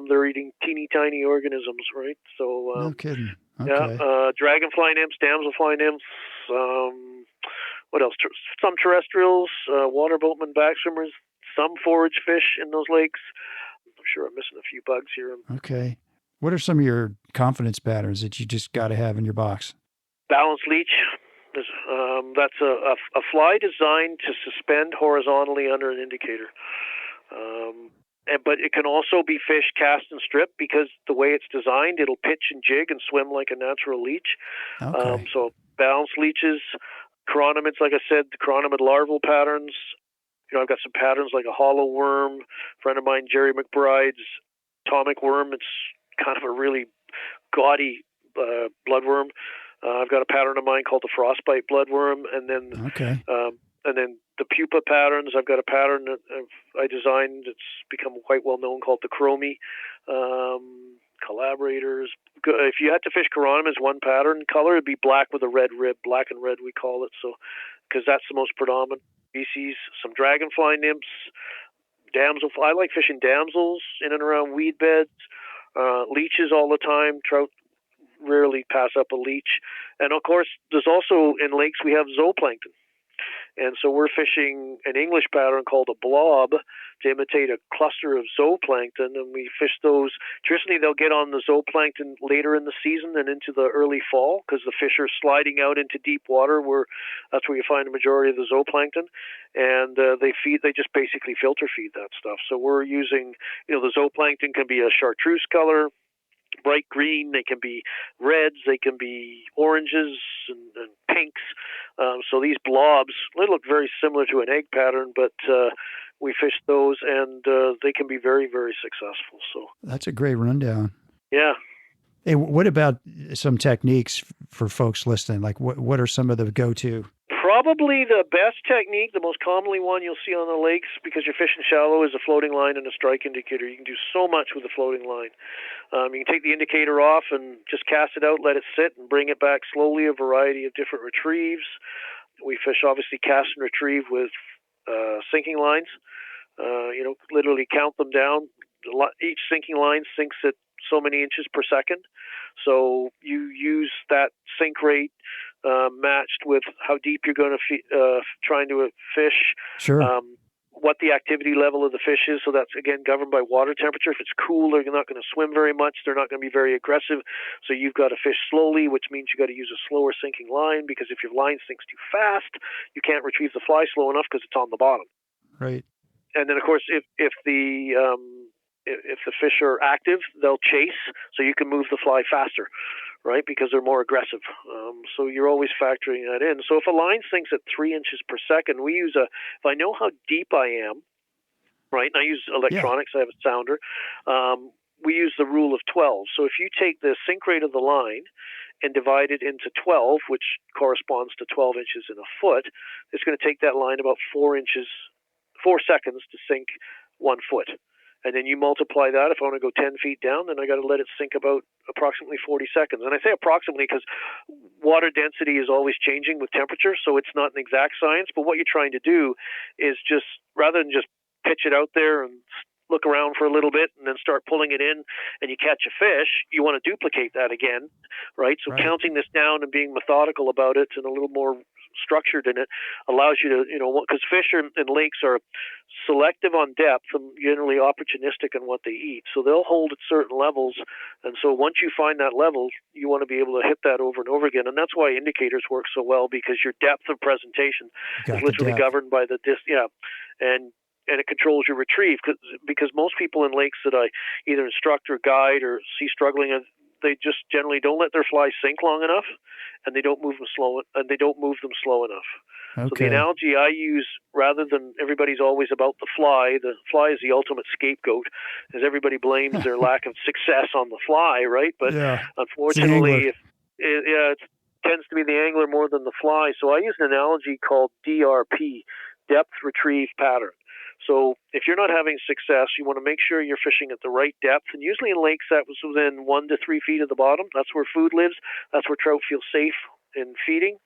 They're eating teeny tiny organisms. Right, so no kidding. Okay. Yeah, dragonfly nymphs, damselfly nymphs. What else? Some terrestrials, water boatmen, backswimmers. Some forage fish in those lakes. I'm sure I'm missing a few bugs here. Okay. What are some of your confidence patterns that you just got to have in your box? Balanced leech. That's a fly designed to suspend horizontally under an indicator. But it can also be fish cast and stripped because the way it's designed, it'll pitch and jig and swim like a natural leech. Okay. So balanced leeches, chironomids, like I said, the chironomid larval patterns. I've got some patterns like a hollow worm. A friend of mine, Jerry McBride's atomic worm. It's kind of a really gaudy bloodworm. I've got a pattern of mine called the frostbite bloodworm, and then the pupa patterns. I've got a pattern that I designed that's become quite well known called the chromie. Collaborators. If you had to fish chironomids, one pattern color would be black with a red rib. Black and red we call it. So because that's the most predominant species. Some dragonfly nymphs, damselfly. I like fishing damsels in and around weed beds. Leeches all the time. Trout rarely pass up a leech. And of course, there's also in lakes we have zooplankton. And so we're fishing an English pattern called a blob to imitate a cluster of zooplankton, and we fish those. Traditionally, they'll get on the zooplankton later in the season and into the early fall because the fish are sliding out into deep water where that's where you find the majority of the zooplankton. And they just basically filter feed that stuff. So we're using, the zooplankton can be a chartreuse color, bright green, they can be reds, they can be oranges and pinks. So these blobs, they look very similar to an egg pattern, but we fish those, and they can be very, very successful. So that's a great rundown. Yeah. Hey, what about some techniques for folks listening? Like what are some of the go-to? Probably the best technique, the most commonly one you'll see on the lakes because you're fishing shallow, is a floating line and a strike indicator. You can do so much with a floating line. You can take the indicator off and just cast it out, let it sit, and bring it back slowly, a variety of different retrieves. We fish, obviously, cast and retrieve with sinking lines. Literally count them down. Each sinking line sinks at so many inches per second. So you use that sink rate matched with how deep you're going to trying to fish. Sure. What the activity level of the fish is. So that's, again, governed by water temperature. If it's cool, they're not going to swim very much. They're not going to be very aggressive. So you've got to fish slowly, which means you've got to use a slower sinking line because if your line sinks too fast, you can't retrieve the fly slow enough because it's on the bottom. Right. And then, of course, if the fish are active, they'll chase, so you can move the fly faster, right, because they're more aggressive. So you're always factoring that in. So if a line sinks at 3 inches per second, if I know how deep I am, right, and I use electronics, I have a sounder, we use the rule of 12. So if you take the sink rate of the line and divide it into 12, which corresponds to 12 inches in a foot, it's going to take that line about 4 seconds to sink 1 foot. And then you multiply that. If I want to go 10 feet down, then I got to let it sink about approximately 40 seconds. And I say approximately because water density is always changing with temperature, so it's not an exact science. But what you're trying to do is just, rather than just pitch it out there and look around for a little bit and then start pulling it in and you catch a fish, you want to duplicate that again, right? So counting this down and being methodical about it and a little more structured in it allows you to, because fish in lakes are selective on depth and generally opportunistic in what they eat. So they'll hold at certain levels. And so once you find that level, you want to be able to hit that over and over again. And that's why indicators work so well, because your depth of presentation is literally governed by the and it controls your retrieve, because most people in lakes that I either instruct or guide or see struggling, they just generally don't let their flies sink long enough, and they don't move them slow enough. Okay. So the analogy I use, rather than everybody's always about the fly is the ultimate scapegoat, as everybody blames their lack of success on the fly, right? But unfortunately, it tends to be the angler more than the fly. So I use an analogy called DRP, depth retrieve pattern. So if you're not having success, you want to make sure you're fishing at the right depth. And usually in lakes, that was within 1 to 3 feet of the bottom. That's where food lives. That's where trout feel safe in feeding.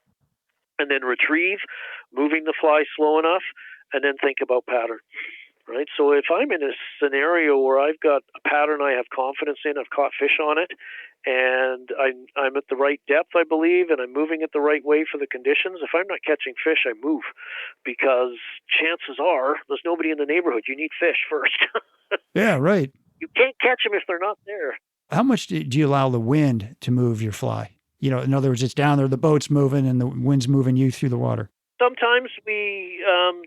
And then retrieve, moving the fly slow enough, and then think about pattern. Right? So if I'm in a scenario where I've got a pattern I have confidence in, I've caught fish on it, and I'm at the right depth, I believe, and I'm moving it the right way for the conditions, if I'm not catching fish, I move, because chances are there's nobody in the neighborhood. You need fish first. Yeah, right. You can't catch them if they're not there. How much do you allow the wind to move your fly? In other words, it's down there, the boat's moving, and the wind's moving you through the water. Sometimes we,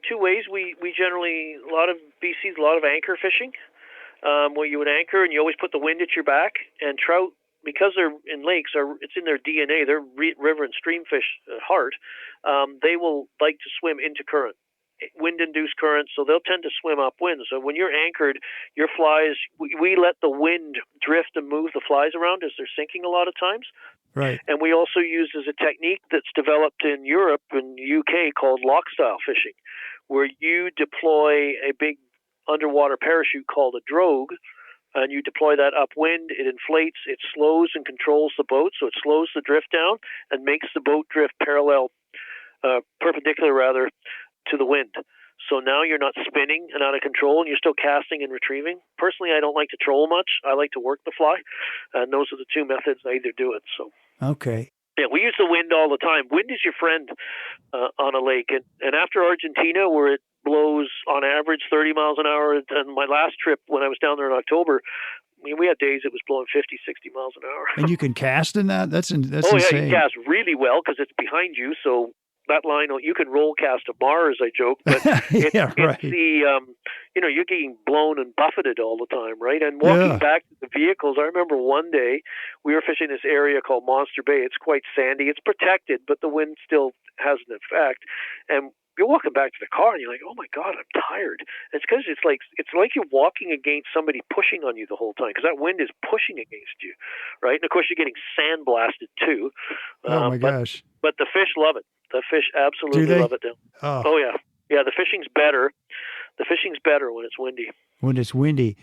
two ways, we generally, a lot of BCs, a lot of anchor fishing, where you would anchor and you always put the wind at your back, and trout, because they're in lakes, it's in their DNA, they're river and stream fish at heart, they will like to swim into current, wind-induced current, so they'll tend to swim upwind. So when you're anchored, your flies, we let the wind drift and move the flies around as they're sinking a lot of times. Right. And we also use as a technique that's developed in Europe and UK called lock-style fishing, where you deploy a big underwater parachute called a drogue, and you deploy that upwind. It inflates, it slows and controls the boat, so it slows the drift down and makes the boat drift perpendicular to the wind. So now you're not spinning and out of control, and you're still casting and retrieving. Personally, I don't like to troll much. I like to work the fly, and those are the two methods I either do it. So Okay. yeah, we use the wind all the time. Wind is your friend on a lake, and after Argentina, where it blows on average 30 miles an hour, and my last trip when I was down there in October, I mean, we had days it was blowing 50, 60 miles an hour. And you can cast in that? That's Oh, yeah, insane. you cast really well because it's behind you, so that line, you can roll cast a bar, as I joke, but Yeah, right. it's the, you're getting blown and buffeted all the time, right? And walking Yeah. back to the vehicles, I remember one day we were fishing this area called Monster Bay. It's quite sandy. It's protected, but the wind still has an effect. And you're walking back to the car, and you're like, "Oh my God, I'm tired." It's because it's like you're walking against somebody pushing on you the whole time, because that wind is pushing against you, right? And of course, you're getting sandblasted too. Oh my gosh. But the fish love it. The fish Do absolutely they? love it down. Oh yeah, yeah. The fishing's better. The fishing's better when it's windy. When it's windy.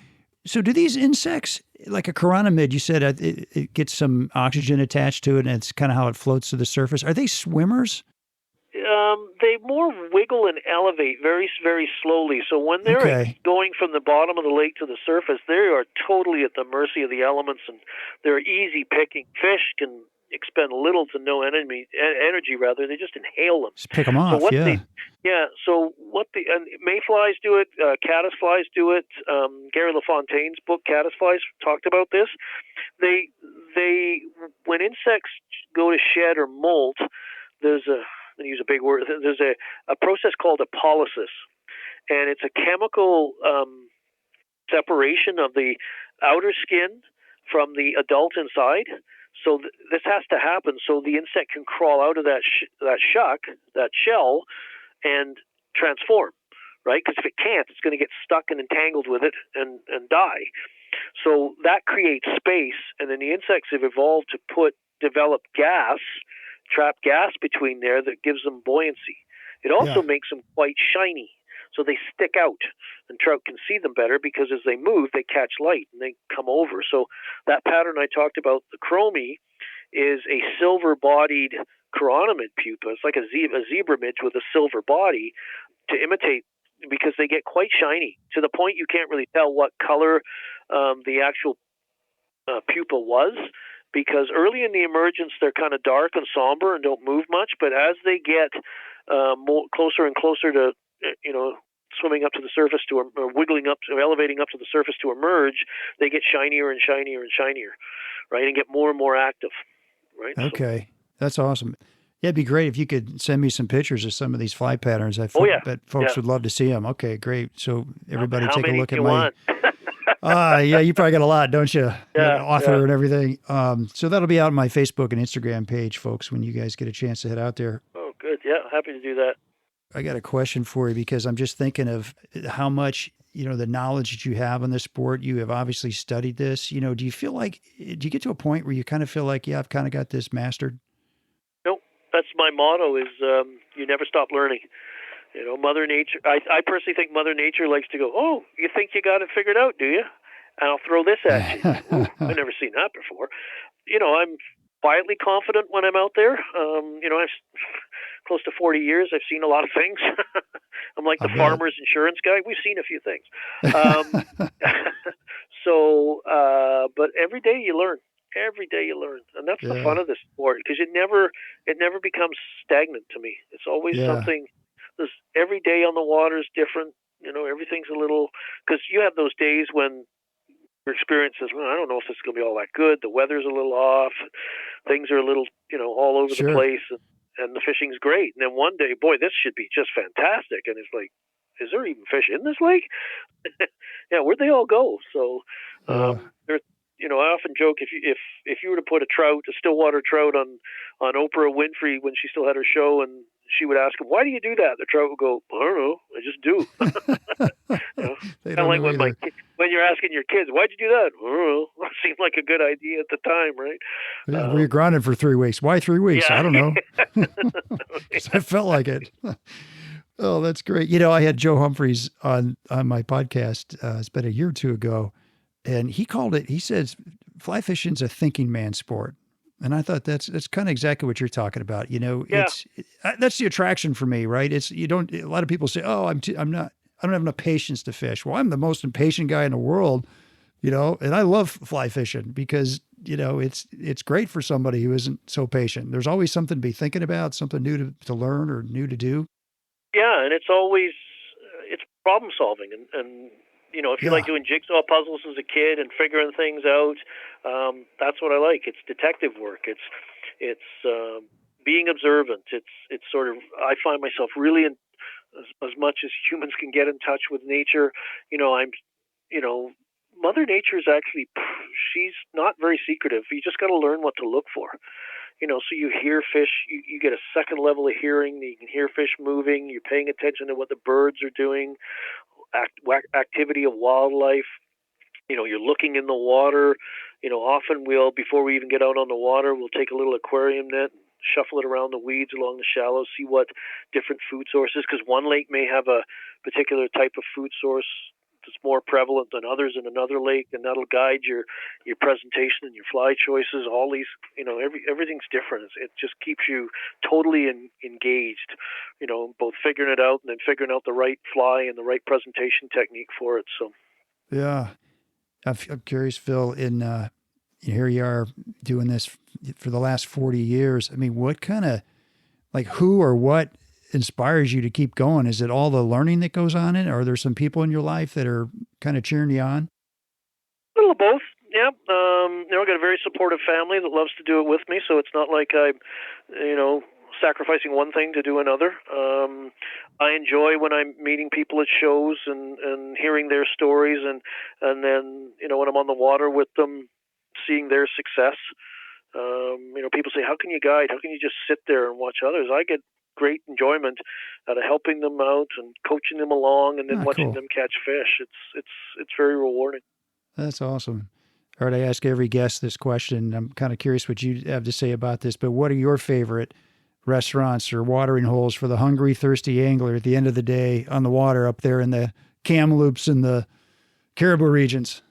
So do these insects, like a chironomid, you said it gets some oxygen attached to it, and it's kind of how it floats to the surface. Are they swimmers? They more wiggle and elevate very, very slowly. So when they're Okay. going from the bottom of the lake to the surface, they are totally at the mercy of the elements, and they're easy picking. Fish can expend little to no energy. They just inhale them. Just pick them off, And mayflies do it, caddisflies do it. Gary LaFontaine's book, Caddisflies, talked about this. They when insects go to shed or molt, there's I'm going to use a big word. There's a process called apolysis, and it's a chemical separation of the outer skin from the adult inside. So this has to happen so the insect can crawl out of that shell, and transform, right? Because if it can't, it's going to get stuck and entangled with it and die. So that creates space, and then the insects have evolved to develop gas, trap gas between there that gives them buoyancy. It also makes them quite shiny, so they stick out, and trout can see them better because as they move, they catch light and they come over. So that pattern I talked about, the chromie, is a silver-bodied chironomid pupa. It's like a zebra midge with a silver body to imitate, because they get quite shiny to the point you can't really tell what color the actual pupa was. Because early in the emergence, they're kind of dark and somber and don't move much. But as they get closer and closer to, swimming up to the surface or wiggling up, elevating up to the surface to emerge, they get shinier and shinier and shinier, right, and get more and more active, right? Okay, that's awesome. Yeah, it'd be great if you could send me some pictures of some of these fly patterns. I bet folks would love to see them. Okay, great. So everybody take a look at my. Yeah, you probably got a lot, don't you? Author and everything. So that'll be out on my Facebook and Instagram page, folks, when you guys get a chance to head out there. Oh, good. Yeah, happy to do that. I got a question for you, because I'm just thinking of how much, the knowledge that you have on this sport. You have obviously studied this. Do you feel like, do you get to a point where you kind of feel like, I've kind of got this mastered? Nope. That's my motto is you never stop learning. Mother Nature, I personally think Mother Nature likes to go, "Oh, you think you got it figured out, do you? And I'll throw this at you." Ooh, I've never seen that before. I'm quietly confident when I'm out there. I've close to 40 years. I've seen a lot of things. I'm like the farmer's insurance guy. We've seen a few things. But every day you learn. Every day you learn, and that's the fun of this sport, because it never becomes stagnant to me. It's always something. Every day on the water is different. Everything's a little, because you have those days when your experience is, I don't know if this is going to be all that good. The weather's a little off. Things are a little, all over the place, and the fishing's great. And then one day, boy, this should be just fantastic. And it's like, is there even fish in this lake? Yeah, where'd they all go? So there's, I often joke, if you were to put a Stillwater trout on Oprah Winfrey when she still had her show, and she would ask him, "Why do you do that?" The trout would go, "I don't know, I just do." Kind of like when you're asking your kids, "Why'd you do that?" "I don't know. It seemed like a good idea at the time, right?" Yeah, we were grounded for 3 weeks. Why 3 weeks? I don't know. I felt like it. Oh, that's great. I had Joe Humphreys on my podcast. It's been a year or two ago. And he says, fly fishing's a thinking man's sport. And I thought that's kind of exactly what you're talking about. You know, Yeah. that's the attraction for me, right? It's you don't. A lot of people say, "Oh, I'm not. I don't have enough patience to fish." Well, I'm the most impatient guy in the world, you know, and I love fly fishing because you know it's great for somebody who isn't so patient. There's always something to be thinking about, something new to learn or new to do. Yeah, and it's always it's problem solving, and you know, if you like doing jigsaw puzzles as a kid and figuring things out, that's what I like. It's detective work. It's being observant. It's sort of I find myself really as much as humans can get in touch with nature. You know, you know, Mother Nature is actually she's not very secretive. You just got to learn what to look for. You know, so you hear fish, you get a second level of hearing. You can hear fish moving. You're paying attention to what the birds are doing, activity of wildlife. You know, you're looking in the water. You know, often before we even get out on the water, we'll take a little aquarium net, shuffle it around the weeds along the shallows, see what different food sources, because one lake may have a particular type of food source that's more prevalent than others in another lake, and that'll guide your presentation and your fly choices. All these, you know, everything's different. It just keeps you totally engaged, you know, both figuring it out and then figuring out the right fly and the right presentation technique for it. So, yeah, I'm curious, Phil. Here you are doing this for the last 40 years. I mean, what kind of who or what inspires you to keep going? Is it all the learning that goes on in it? Are there some people in your life that are kind of cheering you on? A little of both. Yeah. You know, I got a very supportive family that loves to do it with me, so it's not like I'm, you know, sacrificing one thing to do another. I enjoy when I'm meeting people at shows and hearing their stories, and then, you know, when I'm on the water with them, seeing their success. You know, people say, how can you guide? How can you just sit there and watch others? I get great enjoyment out of helping them out and coaching them along, and then watching them catch fish. It's very rewarding. That's awesome. All right, I ask every guest this question. I'm kind of curious what you have to say about this, but what are your favorite restaurants or watering holes for the hungry, thirsty angler at the end of the day on the water up there in the Kamloops and the Cariboo regions?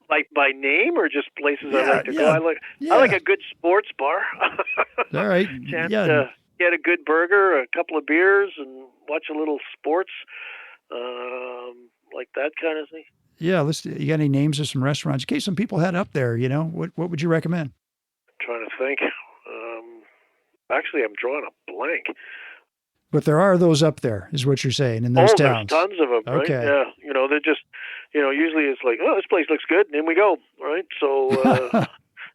Like by name or just places I like to go? I like a good sports bar. All right. Chance to get a good burger, a couple of beers, and watch a little sports, like that kind of thing. Yeah, you got any names of some restaurants in case some people head up there? You know, what would you recommend? Trying to think. Actually, I'm drawing a blank. But there are those up there, is what you're saying, in those towns. There's tons of them, right? Okay. Yeah, you know, they're just, you know, usually it's like, oh, this place looks good, and in we go, right? So,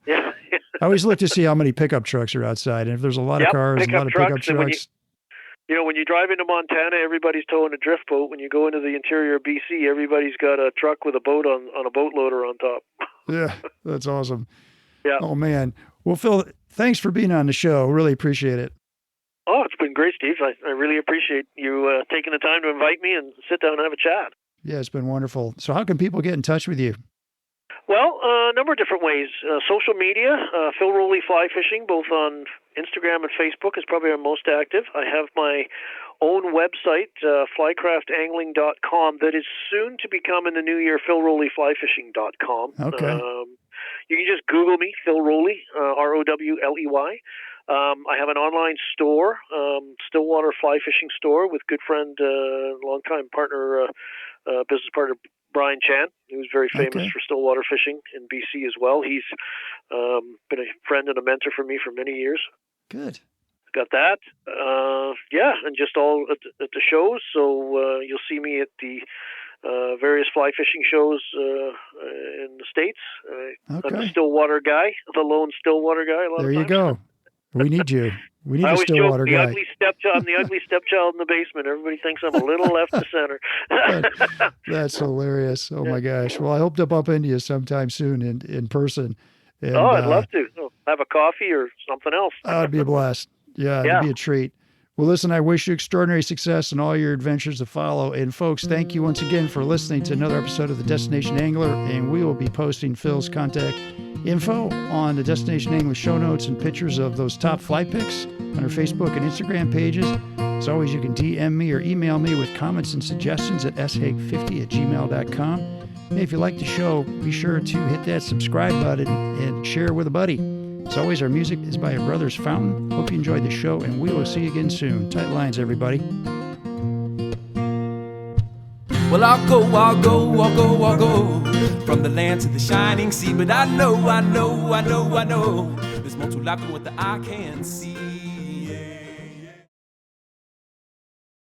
yeah. I always look to see how many pickup trucks are outside, and if there's a lot of cars, a lot of pickup trucks. When you drive into Montana, everybody's towing a drift boat. When you go into the interior of BC, everybody's got a truck with a boat on a boat loader on top. Yeah, that's awesome. Yeah. Oh, man. Well, Phil, thanks for being on the show. Really appreciate it. Oh, it's been great, Steve. I really appreciate you taking the time to invite me and sit down and have a chat. Yeah, it's been wonderful. So how can people get in touch with you? Well, a number of different ways. Social media, Phil Rowley Fly Fishing, both on Instagram and Facebook is probably our most active. I have my own website, flycraftangling.com, that is soon to become in the new year, philrowleyflyfishing.com. Okay. You can just Google me, Phil Rowley, Rowley. I have an online store, Stillwater Fly Fishing Store, with good friend, longtime partner, business partner, Brian Chan, who's very famous for Stillwater fishing in BC as well. He's been a friend and a mentor for me for many years. Good. Got that. And just all at the shows. So you'll see me at the various fly fishing shows in the States. I'm the Stillwater guy, the lone Stillwater guy. There you go. We need you. We need a Stillwater guy. I'm the ugly stepchild in the basement. Everybody thinks I'm a little left to center. That's hilarious. Oh, my gosh. Well, I hope to bump into you sometime soon in person. And, I'd love to. Have a coffee or something else. That'd be a blast. Yeah, it'd be a treat. Well, listen, I wish you extraordinary success in all your adventures to follow. And folks, thank you once again for listening to another episode of the Destination Angler. And we will be posting Phil's contact info on the Destination Angler show notes and pictures of those top fly picks on our Facebook and Instagram pages. As always, you can DM me or email me with comments and suggestions at shaig50@gmail.com. And if you like the show, be sure to hit that subscribe button and share with a buddy. As always, our music is by our Brothers Fountain. Hope you enjoyed the show, and we will see you again soon. Tight lines, everybody. Well, I'll go from the land to the shining sea. But I know there's more to life than what the eye can see.